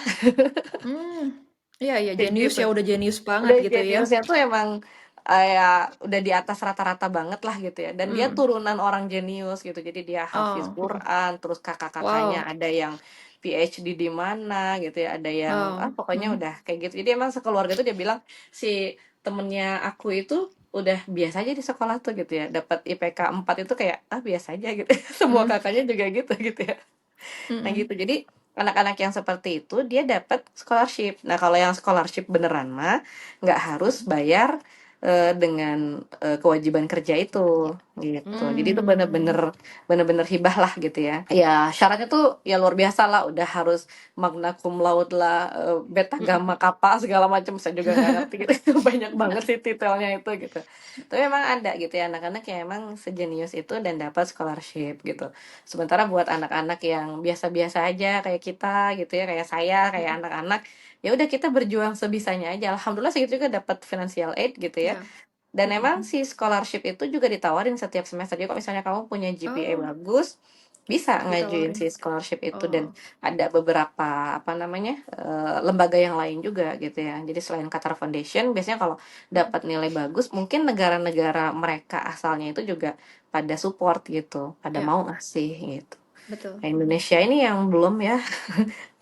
Iya iya, Kayak jenius gitu. ya, udah jenius banget Udah gitu ya. jeniusnya tuh emang ya udah di atas rata-rata banget lah gitu ya. Dan dia turunan orang jenius gitu. Jadi dia hafiz Oh, Quran, terus kakak-kakaknya wow. ada yang PhD di mana gitu ya, ada yang Oh, pokoknya udah kayak gitu. Jadi emang sekeluarga tuh dia bilang si temennya aku itu udah biasa aja di sekolah tuh gitu ya. Dapat IPK 4 itu kayak biasa aja gitu. Semua kakaknya juga gitu gitu ya. Nah gitu. Jadi anak-anak yang seperti itu dia dapat scholarship. Nah kalau yang scholarship beneran mah nggak harus bayar dengan kewajiban kerja itu gitu. Jadi itu bener-bener hibah lah gitu ya. Ya syaratnya tuh ya luar biasa lah. Udah harus magna cum laude lah, beta gamma kappa segala macam. Saya juga nggak ngerti gitu. Banyak banget sih titelnya itu gitu. Tapi emang ada gitu ya anak-anak yang emang sejenius itu dan dapat scholarship gitu. Sementara buat anak-anak yang biasa-biasa aja kayak kita gitu ya, kayak saya, kayak anak-anak, ya udah kita berjuang sebisanya aja. Alhamdulillah segitu juga dapat financial aid gitu ya. ya. Dan emang si scholarship itu juga ditawarin setiap semester. Jadi kalau misalnya kamu punya GPA Oh, bagus, bisa ngajuin ditawarin. si scholarship itu, dan Oh, ada beberapa apa namanya lembaga yang lain juga gitu ya. Jadi selain Qatar Foundation, biasanya kalau dapat nilai bagus, mungkin negara-negara mereka asalnya itu juga pada support gitu, pada ya, mau ngasih gitu. betul. Nah, Indonesia ini yang belum ya.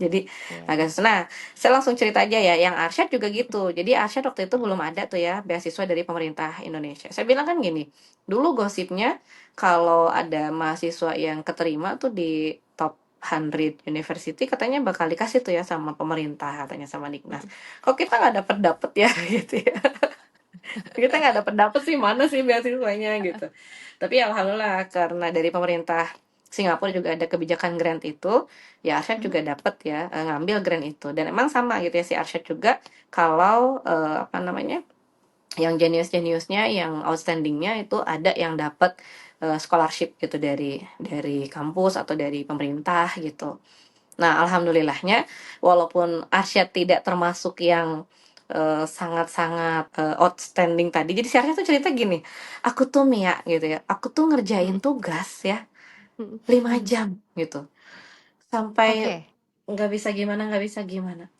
Jadi Iya. agak susah. Nah, saya langsung cerita aja ya, yang Arsyad juga gitu. Jadi Arsyad waktu itu belum ada tuh ya beasiswa dari pemerintah Indonesia. Saya bilang kan gini, dulu gosipnya kalau ada mahasiswa yang keterima tuh di top 100 university katanya bakal dikasih tuh ya sama pemerintah, katanya sama Dignas. Kok kita nggak dapet ya gitu ya. Kita nggak dapet sih, mana sih beasiswanya gitu. Tapi alhamdulillah karena dari pemerintah Singapura juga ada kebijakan grant itu, ya Arsyad juga dapet ya ngambil grant itu. Dan emang sama gitu ya si Arsyad juga, kalau apa namanya, yang jenius-jeniusnya, yang outstandingnya itu ada yang dapat scholarship gitu dari kampus atau dari pemerintah gitu. Nah, alhamdulillahnya walaupun Arsyad tidak termasuk yang sangat-sangat outstanding tadi. Jadi si Arsyad tuh cerita gini, aku tuh Mia gitu ya, aku tuh ngerjain tugas ya Mm. 5 jam gitu. Sampai Oke. nggak bisa gimana.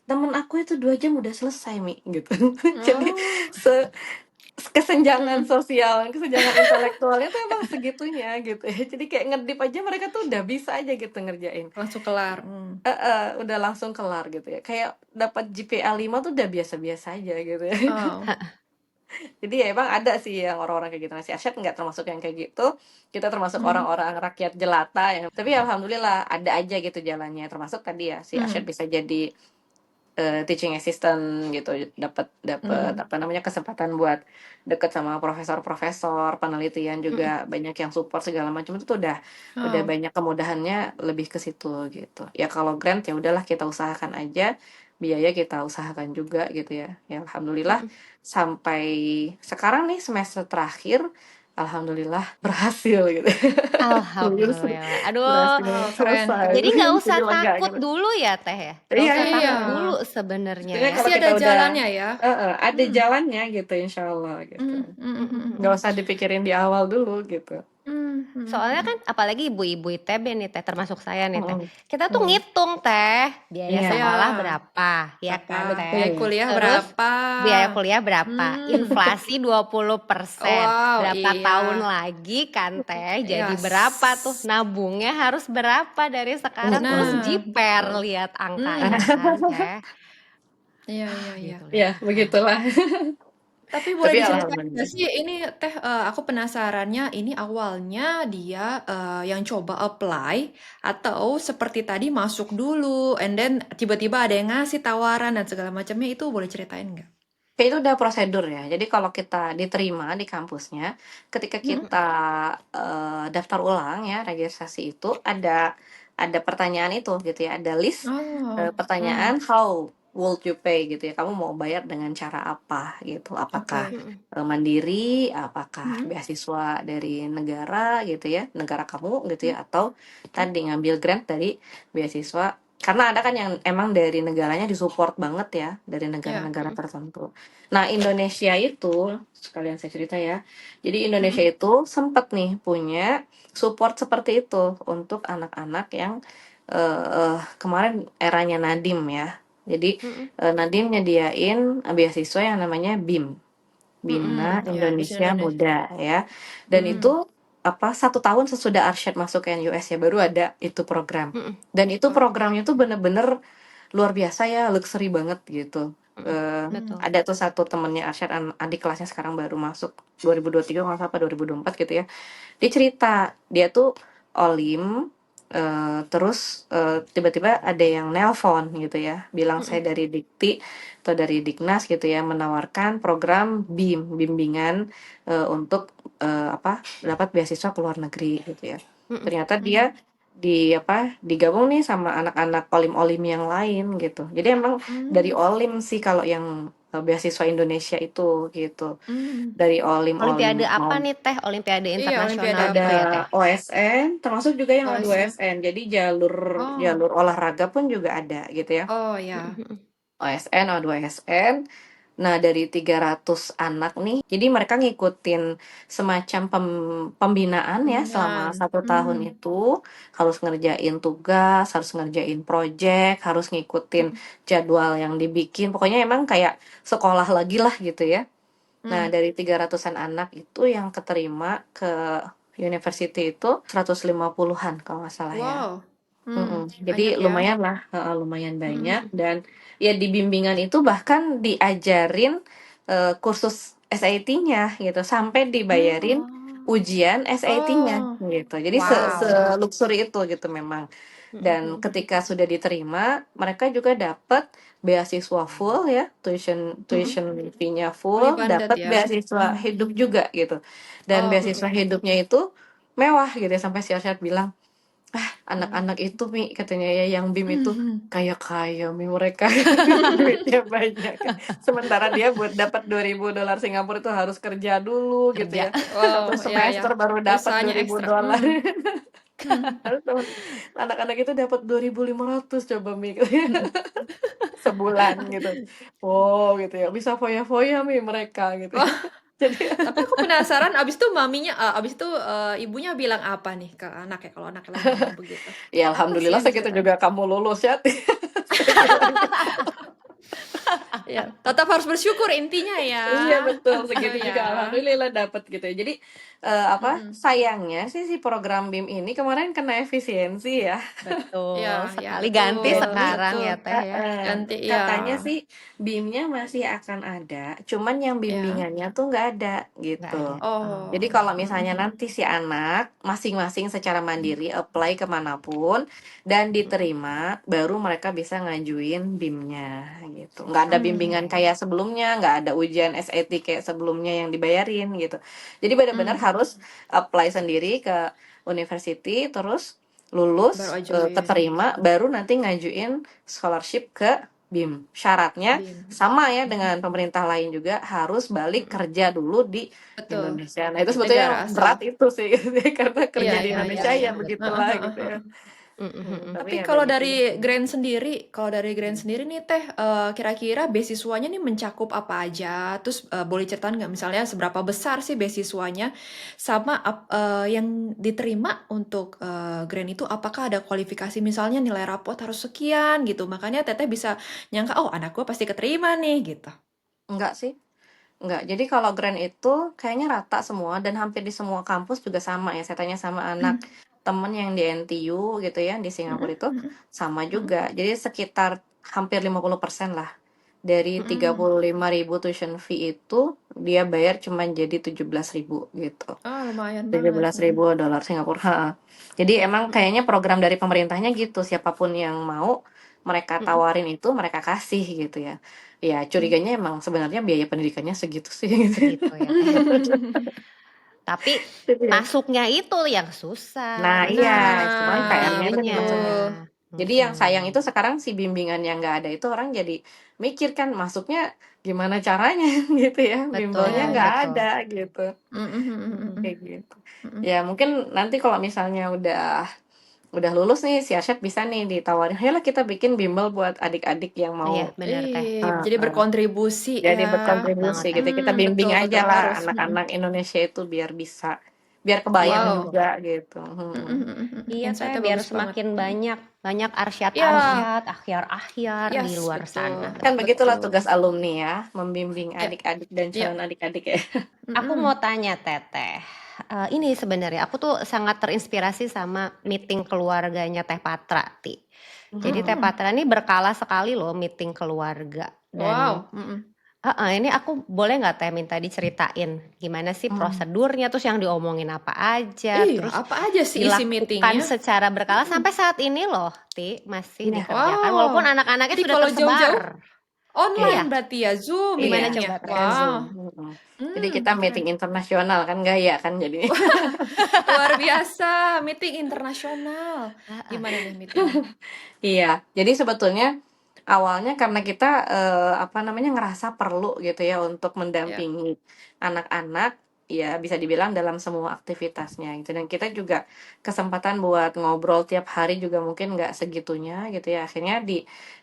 Temen aku itu 2 jam udah selesai Mi gitu. Jadi Oh, se kesenjangan mm-mm. sosial, kesenjangan intelektualnya tuh emang segitunya gitu ya. Jadi kayak ngedip aja mereka tuh udah bisa aja gitu ngerjain. Langsung kelar. Udah langsung kelar gitu ya. Kayak dapat GPA 5 tuh udah biasa-biasa aja gitu ya. Oh, Jadi ya emang ada sih yang orang-orang kayak gitu. Nah, si Arsyad nggak termasuk yang kayak gitu. Kita termasuk mm, orang-orang rakyat jelata ya. Tapi alhamdulillah ada aja gitu jalannya. Termasuk tadi ya si Arsyad mm, bisa jadi teaching assistant gitu, dapat dapat mm, apa namanya kesempatan buat deket sama profesor-profesor, penelitian mm. juga banyak yang support segala macam, itu tuh udah Oh, banyak kemudahannya lebih ke situ gitu. Ya kalau grant ya udahlah kita usahakan aja, biaya kita usahakan juga gitu ya. Ya alhamdulillah Mm-mm. sampai sekarang nih semester terakhir alhamdulillah berhasil gitu. Lulus Alhamdulillah. Aduh, berhasil oh, keren, selesai. jadi nggak usah Jadi lega takut gitu. dulu ya Teh ya? Nggak Iya, usah iya, takut dulu sebenarnya sebenarnya ya. kalau pasti kita ada udah jalannya ya. ada Mm, jalannya gitu insyaallah gitu. mm, mm, mm, mm, Nggak mm, usah dipikirin di awal dulu gitu. mm, mm, Soalnya mm. kan apalagi ibu-ibu ITB nih Teh, termasuk saya nih Teh. Mhm, Kita tuh mhm. ngitung Teh, biaya Iya, sekolah Ya, berapa, ya berapa kan biaya Teh? betul. kuliah Terus berapa? biaya kuliah berapa? Hmm, Inflasi 20%. wow, Berapa tahun iya, lagi kan Teh? Jadi berapa tuh? yes. Nabungnya harus berapa dari sekarang? Terus Mhm. Nah, jiper betul. lihat Hmm, angkanya kan Teh. iya, iya, iya. Gitu Ya, lah. begitulah. Tapi boleh Tapi diceritain nggak alhamdulillah. sih ini Teh, aku penasarannya ini awalnya dia yang coba apply atau seperti tadi masuk dulu and then tiba-tiba ada yang ngasih tawaran dan segala macamnya itu boleh ceritain nggak? Kayak itu udah prosedur ya. Jadi kalau kita diterima di kampusnya, ketika Mm-mm. kita daftar ulang ya, registrasi itu ada pertanyaan itu gitu ya, ada list Oh, pertanyaan how would you pay gitu ya. Kamu mau bayar dengan cara apa gitu. Apakah oke. Mm-mm. mandiri, apakah Mm-mm. beasiswa dari negara gitu ya, negara kamu gitu Mm. ya, atau tadi ngambil grant dari beasiswa, karena ada kan yang emang dari negaranya disupport banget ya, dari Ya. negara-negara Mm-mm. tertentu. Nah, Indonesia itu, sekalian saya cerita ya, jadi Indonesia Mm-mm. itu sempat nih punya support seperti itu untuk anak-anak yang kemarin eranya Nadiem ya. Jadi Mm-mm. Nadiem nyediain beasiswa yang namanya BIM, Bina Mm, ya, bisa Indonesia Indonesia. Muda ya. Dan Mm-mm. itu apa 1 tahun sesudah Arsyad masuk ke NUS ya baru ada itu program. Mm-mm. Dan itu Oh. programnya tuh bener-bener luar biasa ya, luxury banget gitu. Mm-mm. Eh, Betul. ada tuh satu temennya Arsyad, adik kelasnya sekarang baru masuk 2023 nggak salah apa 2024 gitu ya. Dia cerita dia tuh olim, terus tiba-tiba ada yang nelpon gitu ya, bilang saya Mm-mm. dari Dikti atau dari Dignas gitu ya, menawarkan program BIM, bimbingan untuk apa dapat beasiswa ke luar negeri gitu ya. Mm-mm. Ternyata dia digabung nih sama anak-anak olim-olim yang lain gitu. Jadi emang dari Mm. olim sih kalau yang beasiswa Indonesia itu gitu. Mm. Dari olim-olim Olimpiade apa mau nih Teh? Olimpiade Iya, olimpiade internasional ada gitu apa? ya Teh? OSN, termasuk juga yang Oh, non saya. OSN. Jadi jalur Oh, jalur olahraga pun juga ada gitu ya. oh ya. Mm-mm. OSN, O2SN, Nah, dari 300 anak nih, jadi mereka ngikutin semacam pembinaan ya selama Pembinaan. 1 tahun itu, harus ngerjain tugas, harus ngerjain project, harus ngikutin jadwal yang dibikin. Pokoknya emang kayak sekolah lagi lah gitu ya. Nah, dari 300-an anak itu yang keterima ke university itu 150-an kalau nggak salah ya. Wow. Banyak Jadi ya. lumayan lah, lumayan banyak dan ya di bimbingan itu bahkan diajarin kursus SAT-nya gitu sampai dibayarin ujian SAT-nya Oh, gitu. Jadi wow. se-luxury itu gitu memang. Dan ketika sudah diterima, mereka juga dapat beasiswa full ya, tuition fee-nya Fully full, funded dapat ya. beasiswa hidup juga gitu. Dan Oh, beasiswa hidupnya itu mewah gitu ya, sampai si Arsyad bilang, anak-anak itu Mi katanya ya yang BIM itu kaya-kaya Mi mereka duitnya banyak kan. Sementara dia buat dapat $2.000 Singapura itu harus kerja dulu gitu Kerja. ya. wow, Satu ya ya. semester baru dapat Usahanya ekstra. $2.000. Terus anak-anak itu dapat 2.500 coba Mi sebulan gitu. Wow gitu ya. Bisa foya-foya Mi mereka gitu ya. Wah, Jadi tapi aku penasaran abis itu abis itu ibunya bilang apa nih ke anaknya kalau anaknya lagi ngomong begitu? ya Apa sih alhamdulillah yang segitu diceritain? juga kamu lulus ya. Ya, tetap harus bersyukur intinya ya. Iya betul, Oh segitu juga ya. alhamdulillah dapat gitu ya. Jadi, sayangnya sih si program BIM ini kemarin kena efisiensi ya. Betul, Ya, ya sekali ganti betul, Jadi sekarang betul. ya Teh ya. Ganti ya. katanya sih BIM-nya masih akan ada, cuman yang Ya. bimbingannya tuh nggak ada Nggak gitu. ada. Oh. Jadi Oh. kalau misalnya nanti si anak masing-masing secara mandiri apply kemanapun dan diterima, baru mereka bisa ngajuin BIM-nya gitu. Nggak ada bimbingan kayak sebelumnya, nggak ada ujian SAT kayak sebelumnya yang dibayarin gitu. Jadi benar-benar harus apply sendiri ke university, terus Baru lulus, ajuin. keterima, baru nanti ngajuin scholarship ke BIM. Syaratnya BIM. sama ya dengan pemerintah lain juga harus balik kerja dulu di Betul. Indonesia. Nah, itu sebetulnya Negara asal. berat itu sih karena Iya, kerja di iya, iya, Indonesia iya. ya begitulah gitu ya. Tapi Tapi ya kalau begitu deh. dari Grand sendiri nih Teh, kira-kira beasiswanya nih mencakup apa aja? Terus boleh ceritain nggak misalnya seberapa besar sih beasiswanya? Sama yang diterima untuk Grand itu apakah ada kualifikasi misalnya nilai rapot harus sekian gitu? Makanya Teteh bisa nyangka, oh anak gue pasti keterima nih gitu. Enggak sih. Enggak. Jadi kalau grant itu kayaknya rata semua dan hampir di semua kampus juga sama ya. Saya tanya sama anak temen yang di NTU gitu ya, di Singapura itu sama juga. Jadi sekitar hampir 50% lah. Dari 35.000 tuition fee itu dia bayar cuma jadi 17.000 gitu. Ah, lumayan tujuh banget. belas ribu dolar Singapura. Ha. Jadi emang kayaknya program dari pemerintahnya gitu. Siapapun yang mau mereka tawarin itu mereka kasih gitu ya. Ya curiganya emang sebenarnya biaya pendidikannya segitu sih. Gitu. Segitu ya Teh. Tapi Gitu ya. masuknya itu yang susah, Nah iya, cuman masukin Nah, PR-nya itu di BIM-nya. masuknya. betul. Jadi yang sayang itu sekarang si bimbingan yang nggak ada itu orang jadi mikir kan masuknya gimana caranya gitu ya. Bimbelnya Betul, nggak betul. ada gitu. Mm-mm. Kayak gitu. Ya mungkin nanti kalau misalnya udah lulus nih si Arsyad bisa nih ditawarin, ayolah kita bikin bimbel buat adik-adik yang mau Iya, benar Teh. Jadi berkontribusi jadi ya. berkontribusi Banget Teh. gitu. Kita bimbing Betul, aja betul lah harus. anak-anak Indonesia itu biar kebayang Wow. juga gitu. Iya Teh, Insight-nya biar bagus banget. semakin banyak Ya, arsyad-arsyad, akhyar-akhyar di yes, luar sana. betul, Kan begitulah betul. tugas alumni ya, membimbing Ya, adik-adik dan ya. calon adik-adik ya. Aku mau tanya Teteh, ini sebenarnya aku tuh sangat terinspirasi sama meeting keluarganya Teh Patra, Ti. Jadi Teh Patra ini berkala sekali loh meeting keluarga dan Wow. ini aku boleh nggak Teh minta diceritain gimana sih prosedurnya, terus yang diomongin apa aja, Iya, terus apa aja sih isi dilakukan meetingnya? secara berkala sampai saat ini loh, Ti, masih Iya. dikerjakan walaupun Wow. anak-anaknya Jadi sudah kalau tersebar. jauh-jauh online Iya, berarti ya, Zoom gimana Iya, meetingnya. coba Teh? pakai Zoom. Wow. Jadi kita Keren. meeting internasional kan gaya kan jadinya. Luar biasa, meeting internasional. Gimana nih meetingnya? Iya, jadi sebetulnya awalnya karena kita apa namanya ngerasa perlu gitu ya untuk Ya. mendampingi anak-anak, ya bisa dibilang dalam semua aktivitasnya gitu. Dan kita juga kesempatan buat ngobrol tiap hari juga mungkin nggak segitunya gitu ya. Akhirnya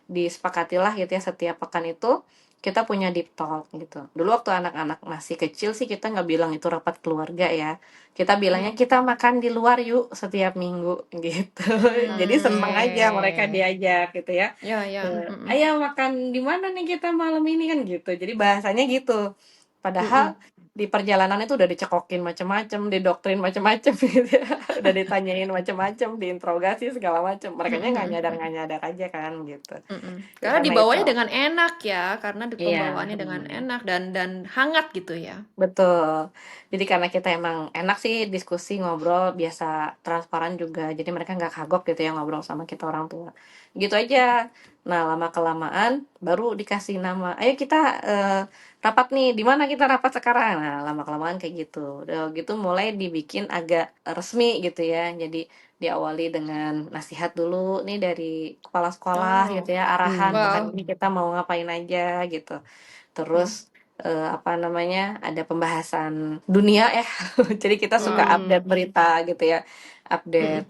disepakatilah gitu ya setiap pekan itu kita punya deep talk gitu. Dulu waktu anak-anak masih kecil sih kita nggak bilang itu rapat keluarga ya. Kita bilangnya kita makan di luar yuk setiap minggu gitu. Jadi seneng aja mereka Oke. diajak gitu ya. Ya, ya. Ayo makan di mana nih kita malam ini kan gitu. Jadi bahasanya gitu. Padahal di perjalanan itu udah dicekokin macem-macem, didoktrin macem-macem gitu ya. Udah ditanyain macem-macem, diinterogasi segala macem. Merekanya nggak nyadar aja kan gitu. Ya Karena karena itu, dibawanya dengan enak ya, karena iya, pembawaannya dengan enak dan hangat gitu ya. betul. Jadi karena kita emang enak sih diskusi ngobrol biasa transparan juga. Jadi mereka nggak kagok gitu ya ngobrol sama kita orang tua. Gitu aja. Nah lama kelamaan baru dikasih nama. Ayo kita rapat nih. Di mana kita rapat sekarang? Nah lama kelamaan kayak gitu. Udah gitu mulai dibikin agak resmi gitu ya. Jadi diawali dengan nasihat dulu nih dari kepala sekolah gitu ya. Arahan pekan Wow. ini kita mau ngapain aja gitu. Terus apa namanya, ada pembahasan dunia ya. Jadi kita suka update berita gitu ya, update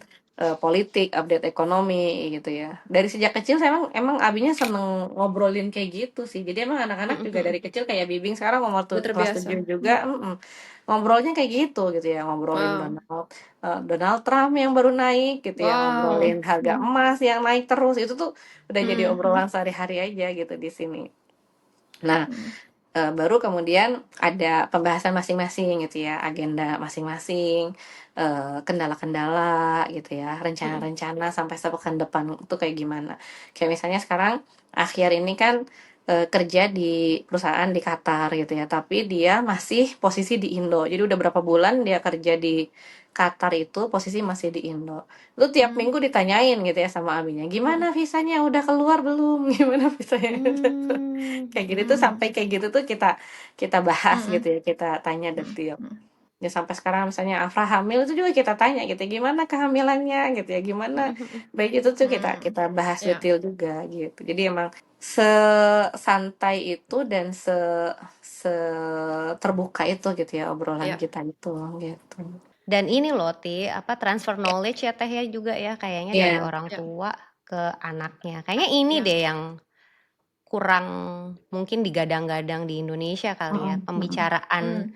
politik, update ekonomi gitu ya. Dari sejak kecil saya emang Abinya seneng ngobrolin kayak gitu sih. Jadi emang anak-anak juga dari kecil kayak Bibing sekarang umur Udah kelas terbiasa. 7 juga, ngobrolnya kayak gitu ya, ngobrolin Wow. Donald Trump yang baru naik gitu ya, Wow. ngobrolin harga emas yang naik terus. Itu tuh udah jadi obrolan sehari-hari aja gitu di sini. Nah, baru kemudian ada pembahasan masing-masing gitu ya, agenda masing-masing, kendala-kendala gitu ya, rencana-rencana sampai sepekan depan itu kayak gimana. Kayak misalnya sekarang akhir ini kan kerja di perusahaan di Qatar gitu ya, tapi dia masih posisi di Indo. Jadi udah berapa bulan dia kerja di Qatar itu posisi masih di Indo. Itu tiap minggu ditanyain gitu ya sama abinya, gimana visanya udah keluar belum? Gimana visanya? Kayak gitu tuh sampai kayak gitu tuh kita kita bahas gitu ya, kita tanya detail. Ya sampai sekarang misalnya Afra hamil itu juga kita tanya gitu, gimana kehamilannya gitu ya, gimana baik itu tuh kita kita bahas Ya. detail juga gitu. Jadi emang sesantai itu dan se terbuka itu gitu ya obrolan Ya. kita itu gitu. Dan ini loh Ti, apa transfer knowledge ya Teh ya juga ya kayaknya dari Iya. orang tua ke anaknya. Kayaknya ini deh yang kurang mungkin digadang-gadang di Indonesia kali ya. Pembicaraan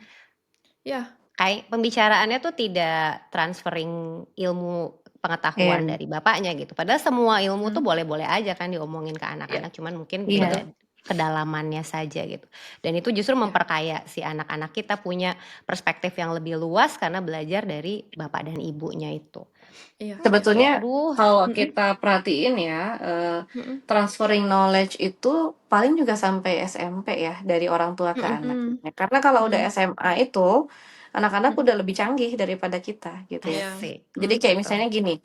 Ya. kayak pembicaraannya tuh tidak transferring ilmu pengetahuan Iya. dari bapaknya gitu. Padahal semua ilmu tuh boleh-boleh aja kan diomongin ke anak-anak, cuman mungkin Iya. beda kedalamannya saja gitu. Dan itu justru memperkaya si anak-anak kita punya perspektif yang lebih luas karena belajar dari bapak dan ibunya itu. Iya. Sebetulnya Aduh. kalau kita perhatiin ya, transferring knowledge itu paling juga sampai SMP ya, dari orang tua ke anak. Karena kalau udah SMA itu, anak-anak udah lebih canggih daripada kita gitu ya. Asik. Jadi kayak misalnya gini,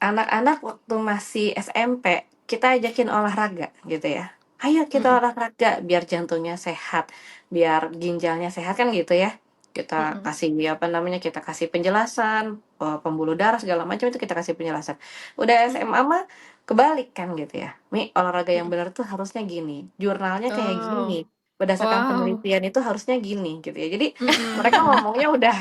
anak-anak waktu masih SMP, kita ajakin olahraga gitu ya. Ayo kita olahraga biar jantungnya sehat, biar ginjalnya sehat kan gitu ya. Kita kasih apa namanya, kita kasih penjelasan, pembuluh darah segala macam itu kita kasih penjelasan. Udah SMA mah kebalik kan gitu ya. Nih olahraga yang benar tuh harusnya gini, jurnalnya kayak gini. Berdasarkan penelitian itu harusnya gini gitu ya. Jadi mereka ngomongnya udah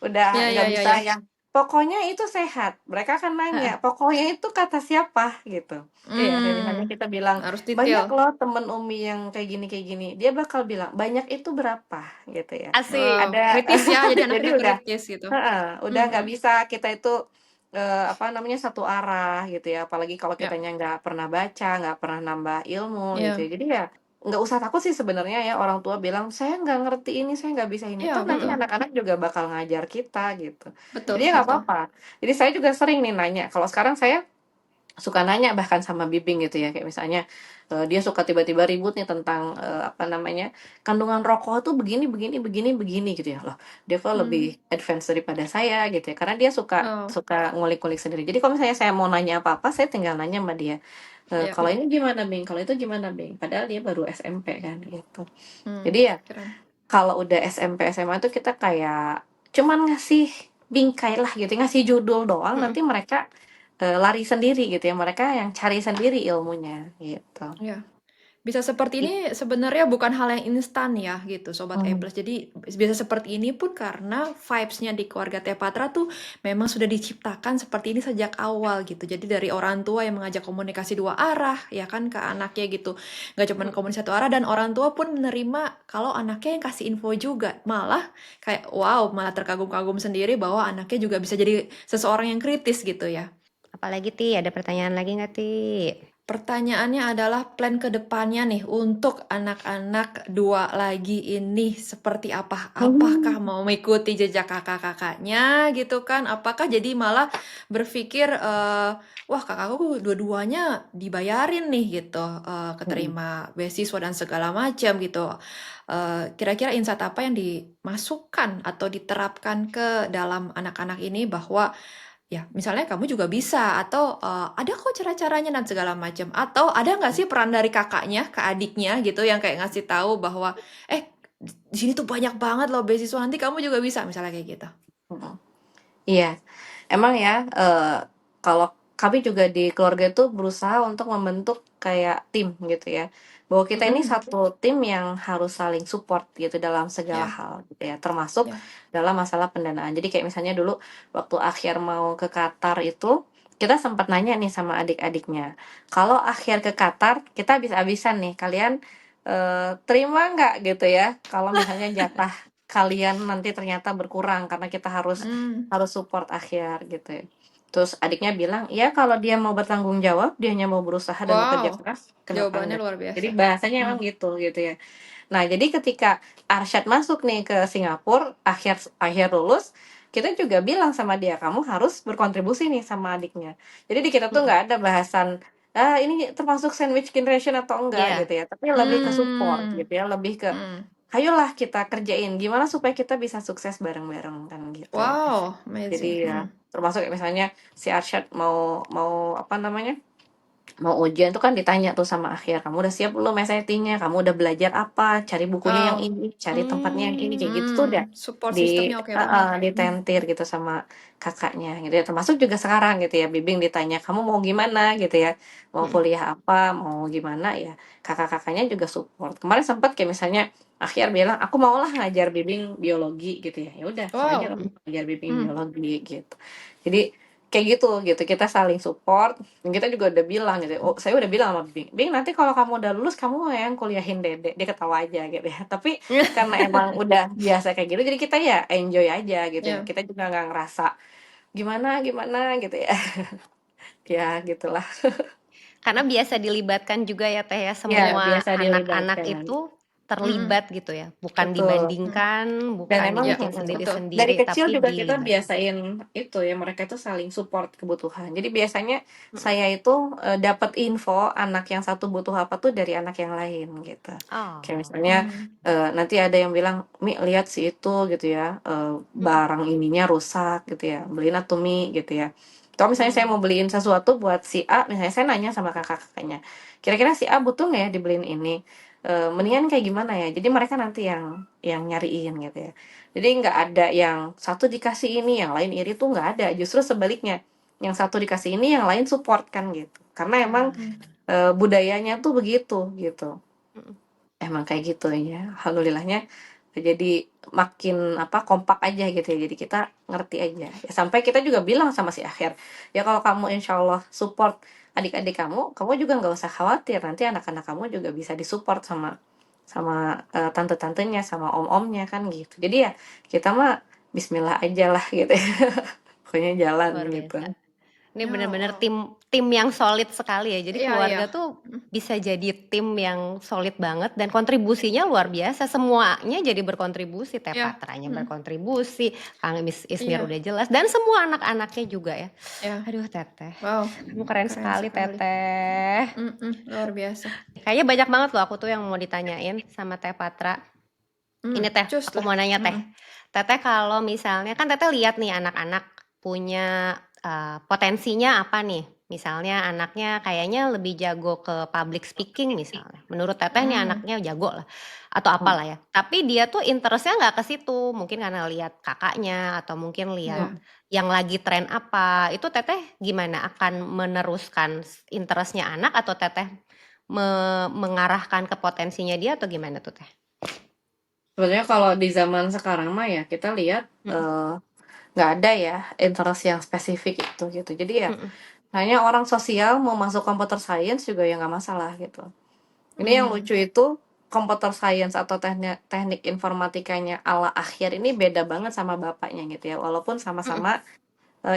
nggak bisa yang pokoknya itu sehat. Mereka akan nanya, pokoknya itu kata siapa gitu. Kayak misalnya kita bilang, Harus banyak detail. loh temen Umi yang kayak gini. Dia bakal bilang, banyak itu berapa gitu ya. Asik. Ada, Kritis ya, jadi jadi anak-anak udah, kritis gitu. udah nggak bisa kita itu apa namanya satu arah gitu ya. Apalagi kalau kitanya nggak pernah baca, nggak pernah nambah ilmu gitu ya. Jadi ya nggak usah takut sih sebenarnya ya orang tua bilang saya nggak ngerti ini, saya nggak bisa ini. Toh nanti anak-anak juga bakal ngajar kita gitu. Betul. Jadi ya nggak apa-apa. Jadi saya juga sering nih nanya. Kalau sekarang saya suka nanya bahkan sama Bibing gitu ya, kayak misalnya dia suka tiba-tiba ribut nih tentang apa namanya kandungan rokok tuh begini gitu ya. Loh dia kok lebih advance daripada saya gitu ya, karena dia suka ngulik-ngulik sendiri. Jadi kalau misalnya saya mau nanya apa-apa saya tinggal nanya sama dia, kalau ini gimana Bing, kalau itu gimana Bing, padahal dia baru SMP kan gitu. Jadi ya kalau udah SMP SMA tuh kita kayak cuman ngasih bingkai lah gitu, ngasih judul doang, nanti mereka lari sendiri gitu ya, mereka yang cari sendiri ilmunya gitu. Ya. Bisa seperti I- ini sebenarnya bukan hal yang instan ya gitu Sobat A+. Hmm. Jadi bisa seperti ini pun karena vibes-nya di keluarga Teh Patra tuh memang sudah diciptakan seperti ini sejak awal gitu. Jadi dari orang tua yang mengajak komunikasi dua arah ya kan ke anaknya gitu. Gak cuma komunikasi satu arah dan orang tua pun menerima kalau anaknya yang kasih info juga. Malah kayak wow, malah terkagum-kagum sendiri bahwa anaknya juga bisa jadi seseorang yang kritis gitu ya. Apalagi Ti, ada pertanyaan lagi nggak Ti? Pertanyaannya adalah plan ke depannya nih untuk anak-anak dua lagi ini seperti apa? Apakah mau mengikuti jejak kakak-kakaknya gitu kan? Apakah jadi malah berpikir, wah kakakku dua-duanya dibayarin nih gitu, keterima beasiswa dan segala macam gitu. Kira-kira insight apa yang dimasukkan atau diterapkan ke dalam anak-anak ini bahwa ya, misalnya kamu juga bisa atau ada kok cara-caranya dan segala macam. Atau ada nggak sih peran dari kakaknya ke adiknya gitu yang kayak ngasih tahu bahwa di sini tuh banyak banget loh beasiswa nanti kamu juga bisa misalnya kayak gitu. Hmm. Iya, emang ya, kalau kami juga di keluarga itu berusaha untuk membentuk kayak tim gitu ya, bahwa kita ini Mm-mm. satu tim yang harus saling support gitu dalam segala Ya, hal gitu ya, termasuk ya. dalam masalah pendanaan. Jadi kayak misalnya dulu waktu Akhir mau ke Qatar itu, kita sempat nanya nih sama adik-adiknya, "Kalau Akhir ke Qatar, kita habis-habisan nih, kalian, terima nggak?" Gitu ya, kalau misalnya jatah kalian nanti ternyata berkurang karena kita harus Hmm. support Akhir gitu ya. Terus adiknya bilang, "Ya kalau dia mau bertanggung jawab, dianya mau berusaha dan bekerja Wow, keras, kenapa jawabannya enggak?" luar Jadi biasa. bahasanya emang Hmm. gitu ya. Nah, jadi ketika Arsyad masuk nih ke Singapura, akhir akhir lulus, kita juga bilang sama dia, "Kamu harus berkontribusi nih sama adiknya." Jadi di kita tuh Mm-mm. nggak ada bahasan, ini termasuk sandwich generation atau enggak Iya. gitu ya, tapi lebih ke support Hmm. gitu ya, lebih ke, Hmm. "Ayolah kita kerjain, gimana supaya kita bisa sukses bareng-bareng," kan gitu. Wow, Jadi amazing. ya, termasuk kayak misalnya si Arsyad mau mau apa namanya, mau ujian tuh kan ditanya tuh sama Akhir, "Kamu udah siap belum SAT-nya? Kamu udah belajar apa? Cari bukunya yang Wow. ini, cari tempatnya yang ini," kayak gitu tuh udah Support sistemnya oke banget. ditentir gitu sama kakaknya gitu ya. Termasuk juga sekarang gitu ya, bimbing ditanya, "Kamu mau gimana?" gitu ya, "Mau Mm. kuliah apa? Mau gimana?" Ya kakak-kakaknya juga support. Kemarin sempet kayak misalnya Akhir bilang, "Aku maulah ngajar bimbing biologi," gitu ya. Ya udah, so aja Wow. kamu ngajar bimbing Hmm. biologi gitu. Jadi kayak gitu, kita saling support dan kita juga udah bilang gitu, oh saya udah bilang sama Bing, "Bing nanti kalau kamu udah lulus kamu yang kuliahin Dede," dia ketawa aja gitu ya. Tapi karena emang udah biasa kayak gitu jadi kita ya enjoy aja gitu ya. Ya. Kita juga nggak ngerasa gimana gimana gitu ya. Ya gitulah. Karena biasa dilibatkan juga ya Teh ya, Ya semua biasa anak-anak dilibatkan. itu Mm-mm. terlibat gitu ya. Bukan Betul. dibandingkan, Dan bukan emang Ya, dibikin betul. dari sendiri-sendiri, kecil tapi juga kita dilibatkan. biasain itu ya, mereka itu saling support kebutuhan. Jadi biasanya Mm. saya itu dapat info anak yang satu butuh apa tuh dari anak yang lain gitu. Kayak Oh. misalnya Hmm. nanti ada yang bilang, "Mi lihat si itu gitu ya, barang ininya rusak gitu ya, beliin atuh Mi," gitu ya. Kalau misalnya saya mau beliin sesuatu buat si A, misalnya saya nanya sama kakak-kakaknya, "Kira-kira si A butuh nggak ya dibeliin ini? Mendingan kayak gimana ya?" Jadi mereka nanti yang nyariin gitu ya. Jadi nggak ada yang satu dikasih ini, yang lain iri tuh nggak ada. Justru sebaliknya, yang satu dikasih ini, yang lain support kan gitu. Karena emang Hmm. budayanya tuh begitu gitu. Mm. Emang kayak gitu ya. Alhamdulillahnya jadi makin apa kompak aja gitu ya. Jadi kita ngerti aja. Ya, sampai kita juga bilang sama si Akhir, ya kalau kamu insya Allah support adik-adik kamu juga nggak usah khawatir. Nanti anak-anak kamu juga bisa disupport sama sama tante-tantenya, sama om-omnya kan gitu. Jadi ya kita mah Bismillah aja lah gitu ya. Pokoknya jalan Luar gitu. biasa. Ini Ya, benar-benar wow. tim yang solid sekali ya. Jadi Iya, iya. keluarga tuh bisa jadi tim yang solid banget dan kontribusinya luar biasa. Semuanya jadi berkontribusi. Teh Ya. Patranya berkontribusi, Kang Ismir Iya. udah jelas dan semua anak-anaknya juga ya. Ya. Aduh Teteh, Wow. kamu keren Keren sekali sekali. Teteh. Luar biasa. Kayaknya banyak banget loh aku tuh yang mau ditanyain sama Teh Patra. Ini Teh, Cus aku lah. mau nanya Teh. Teteh kalau misalnya kan Teteh lihat nih anak-anak punya potensinya apa nih? Misalnya anaknya kayaknya lebih jago ke public speaking misalnya. Menurut Teteh nih anaknya jago lah atau apalah ya. Tapi dia tuh interestnya nggak ke situ. Mungkin karena lihat kakaknya atau mungkin lihat Ya. yang lagi tren apa. Itu Teteh gimana? Akan meneruskan interestnya anak atau Teteh mengarahkan ke potensinya dia atau gimana tuh Teh? Sebenarnya kalau di zaman sekarang mah ya kita lihat nggak ada ya interest yang spesifik itu gitu. Jadi ya hanya orang sosial mau masuk computer science juga ya nggak masalah gitu. Ini yang lucu itu computer science atau teknik informatikanya ala akhir ini beda banget sama bapaknya gitu ya. Walaupun sama-sama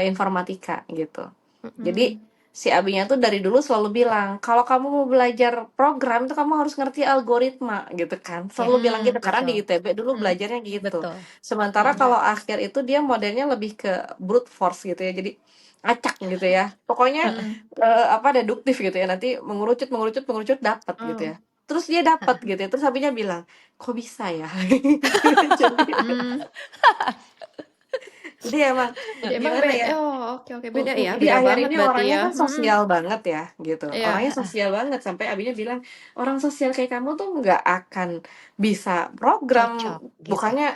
informatika gitu. Jadi si abinya tuh dari dulu selalu bilang, kalau kamu mau belajar program itu kamu harus ngerti algoritma gitu kan. Selalu bilang gitu karena di Betul. ITB dulu belajarnya gitu. Betul. Sementara kalau akhir itu dia modelnya lebih ke brute force gitu ya. Jadi acak gitu ya. Pokoknya deduktif gitu ya. Nanti mengerucut dapat gitu ya. Terus dia dapat gitu ya. Terus abinya bilang, kok bisa ya? Jadi emang Jadi emang gimana ya? oke beda ya, Di beda akhir banget ini berarti orangnya ya. kan sosial banget ya, gitu. Iya, Orangnya sosial banget sampai abinya bilang, orang sosial kayak kamu tuh nggak akan bisa program. Cocok gitu. Bukannya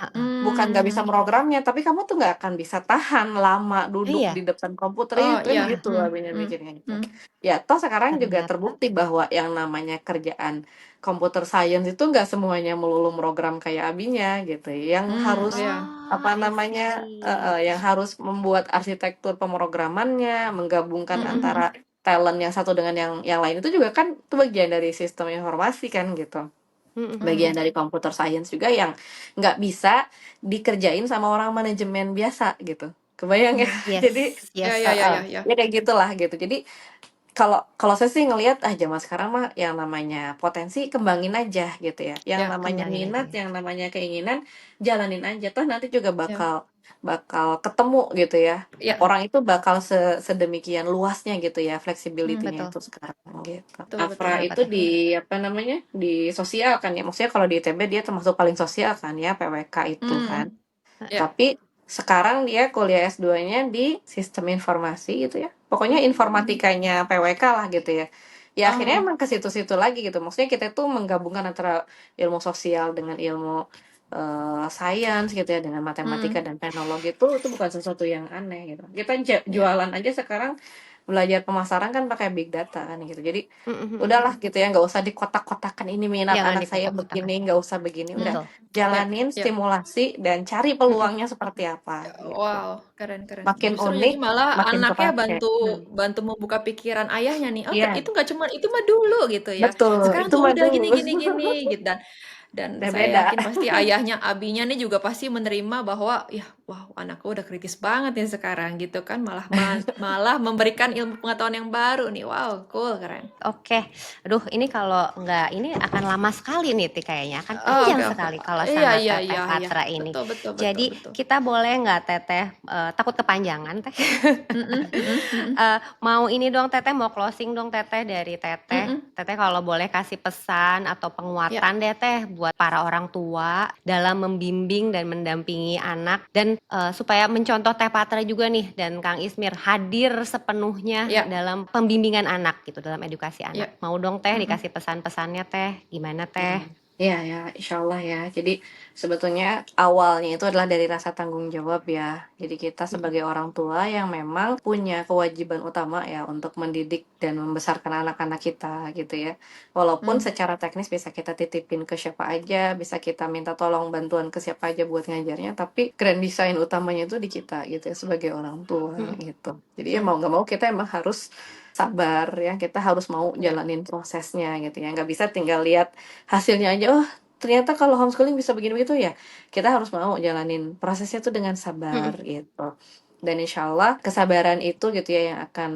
bukan nggak bisa programnya, tapi kamu tuh nggak akan bisa tahan lama duduk Iya. di depan komputer oh itu kan iya, gitu abinya mikirnya gitu. hmm. Ya toh sekarang juga Ternyata. terbukti bahwa yang namanya kerjaan computer science itu nggak semuanya melulu program kayak abinya gitu. Yang harus Iya. apa I namanya see. yang harus membuat arsitektur pemrogramannya, menggabungkan antara talent yang satu dengan yang lain itu juga kan itu bagian dari sistem informasi kan gitu. Bagian dari computer science juga yang nggak bisa dikerjain sama orang manajemen biasa gitu. Kebayang ya? Yes, Jadi Ya, yes. ya, ya, ya, ya. ya kayak gitulah gitu. Jadi kalau kalau saya sih ngelihat zaman sekarang mah yang namanya potensi kembangin aja gitu ya. Yang Ya, namanya Kembangin minat, aja. yang namanya keinginan jalanin aja. Toh nanti juga ya, bakal ketemu gitu ya. ya, Orang itu bakal sedemikian luasnya gitu ya fleksibilitinya Betul. itu sekarang gitu. betul, betul. Afra Kenapa itu Teh? di apa namanya? Di sosial kan ya. Maksudnya kalau di ITB dia termasuk paling sosial kan ya, PWK itu kan. Ya. Tapi sekarang dia kuliah S2-nya di sistem informasi gitu ya. Pokoknya informatikanya PWK lah gitu ya. Ya akhirnya emang ke situ-situ lagi gitu. Maksudnya kita tuh menggabungkan antara ilmu sosial dengan ilmu sains gitu ya, dengan matematika dan teknologi itu bukan sesuatu yang aneh gitu. Kita jualan aja sekarang belajar pemasaran kan pakai big data kan gitu. Jadi udahlah gitu ya, nggak usah dikotak-kotakan ini minat Jangan anak saya dikotak-kotakan. begini, nggak usah begini. Udah Betul. jalanin Ya. stimulasi dan cari peluangnya seperti apa gitu. Wow, keren. Makin Justru jadi unik, malah makin anaknya kepake. bantu membuka pikiran ayahnya nih. Oh, Iya, itu nggak cuma itu mah dulu gitu ya. betul. Sekarang Itu tuh mah udah dulu. gini gitu dan Udah saya beda. yakin pasti abinya nih juga pasti menerima bahwa ya wow, anakku udah kritis banget nih sekarang gitu kan, malah memberikan ilmu pengetahuan yang baru nih. Wow, cool, keren. Oke, aduh ini kalau nggak ini akan lama sekali nih Ti kayaknya akan Oh, panjang oke. sekali kalau Iya, sama iya, Teteh iya, iya. Patra ini. Betul. Jadi kita boleh nggak Teteh takut kepanjangan Teh? Mau ini dong Teteh, mau closing dong Teteh dari Teteh. Teteh kalau boleh kasih pesan atau penguatan deh Teh buat para orang tua dalam membimbing dan mendampingi anak dan supaya mencontoh Teh Patra juga nih dan Kang Ismir hadir sepenuhnya dalam pembimbingan anak gitu, dalam edukasi anak. Mau dong Teh dikasih pesan-pesannya Teh, gimana Teh? Ya, insya Allah ya. Jadi sebetulnya awalnya itu adalah dari rasa tanggung jawab ya. Jadi kita sebagai orang tua yang memang punya kewajiban utama ya untuk mendidik dan membesarkan anak-anak kita gitu ya. Walaupun secara teknis bisa kita titipin ke siapa aja, bisa kita minta tolong bantuan ke siapa aja buat ngajarnya, tapi grand design utamanya itu di kita gitu ya sebagai orang tua gitu. Jadi ya mau nggak mau kita emang harus sabar ya, kita harus mau jalanin prosesnya gitu ya. Nggak bisa tinggal lihat hasilnya aja, oh ternyata kalau homeschooling bisa begini begitu ya. Kita harus mau jalanin prosesnya tuh dengan sabar gitu. Dan insya Allah kesabaran itu gitu ya yang akan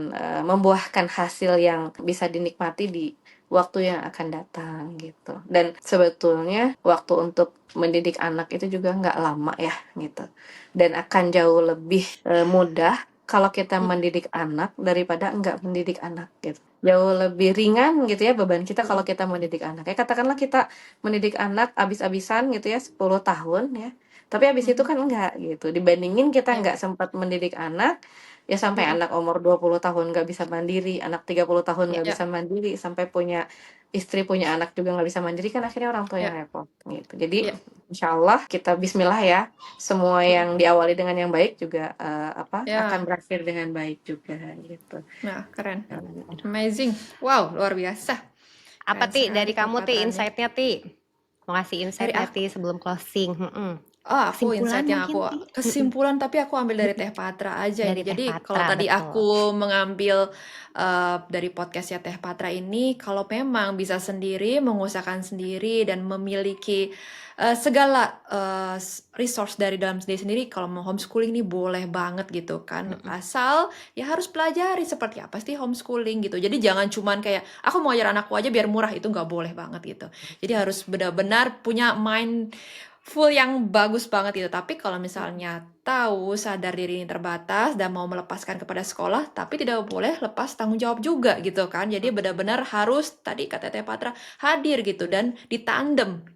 membuahkan hasil yang bisa dinikmati di waktu yang akan datang gitu. Dan sebetulnya waktu untuk mendidik anak itu juga nggak lama ya gitu. Dan akan jauh lebih mudah kalau kita mendidik anak daripada enggak mendidik anak gitu. Jauh lebih ringan gitu ya beban kita kalau kita mendidik anak. Ya katakanlah kita mendidik anak abis-abisan gitu ya 10 tahun ya. Tapi abis itu kan enggak gitu. Dibandingin kita enggak sempat mendidik anak, ya sampai anak umur 20 tahun nggak bisa mandiri, anak 30 tahun nggak bisa mandiri, sampai punya istri, punya anak juga nggak bisa mandiri, kan akhirnya orang tua yang repot gitu. Jadi insya Allah kita bismillah ya, semua yang diawali dengan yang baik juga akan berakhir dengan baik juga gitu. Nah, keren. Amazing. Wow, luar biasa. Apa Keren dari sekali kamu Cleopatra nih. insight-nya mau ngasih insight Dari nggak sebelum closing? aku Kesimpulan insight yang mungkin aku kesimpulan tapi aku ambil dari Teh Patra aja dari ini. Teh Jadi Patra, kalau tadi betul. aku mengambil dari podcastnya Teh Patra ini, kalau memang bisa sendiri, mengusahakan sendiri dan memiliki segala resource dari dalam sendiri, kalau mau homeschooling ini boleh banget gitu kan. Asal ya harus pelajari seperti apa sih homeschooling gitu. Jadi jangan cuman kayak aku mau ajar anakku aja biar murah, itu nggak boleh banget gitu. Jadi harus benar-benar punya mind full yang bagus banget gitu. Tapi kalau misalnya tahu sadar diri ini terbatas dan mau melepaskan kepada sekolah, tapi tidak boleh lepas tanggung jawab juga gitu kan. Jadi benar-benar harus tadi kata Teh Patra hadir gitu dan ditandem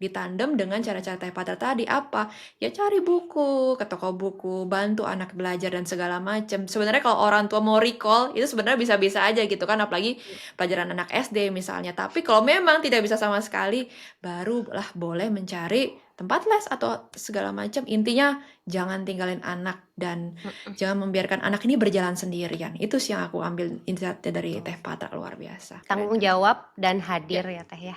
dengan cara-cara Teh Patra tadi apa? Ya cari buku, ke toko buku, bantu anak belajar dan segala macam. Sebenarnya kalau orang tua mau recall itu sebenarnya bisa-bisa aja gitu kan, apalagi pelajaran anak SD misalnya. Tapi kalau memang tidak bisa sama sekali, barulah boleh mencari tempat les atau segala macam. Intinya jangan tinggalin anak dan jangan membiarkan anak ini berjalan sendirian. Itu sih yang aku ambil insight dari Teh Patra, luar biasa. Tanggung jawab dan hadir ya Teh ya.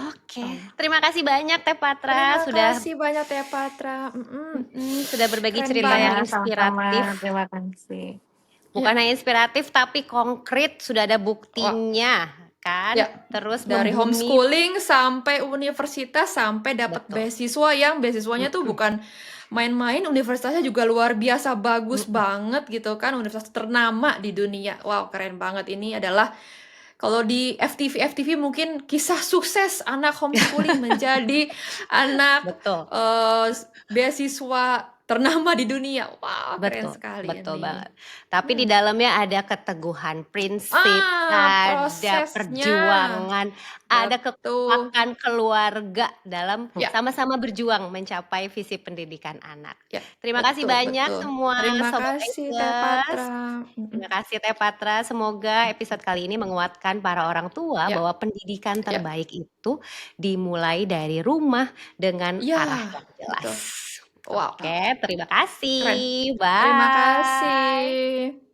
Oke, terima kasih banyak Teh Patra Terima kasih banyak Teh Patra. Sudah berbagi Keren cerita yang banget. inspiratif. Sama-sama. Terima kasih. Bukan hanya inspiratif tapi konkret, sudah ada buktinya kan. Ya, Terus dari homeschooling sampai universitas sampai dapat beasiswa yang beasiswanya tuh bukan main-main, universitasnya juga luar biasa bagus banget gitu kan, universitas ternama di dunia. Wow, keren banget. Ini adalah kalau di FTV mungkin kisah sukses anak homeschooling menjadi anak beasiswa ternama di dunia. Wow, keren sekali betul ini. banget. Tapi di dalamnya ada keteguhan prinsip, ada prosesnya. perjuangan, ada kekompakan keluarga dalam sama-sama berjuang mencapai visi pendidikan anak. Terima kasih banyak semua Sobat kasih Teh Patra. Terima kasih Teh Patra. Semoga episode kali ini menguatkan para orang tua bahwa pendidikan terbaik itu dimulai dari rumah dengan arah yang jelas. Wow. Oke, terima kasih. Keren. Bye. Terima kasih.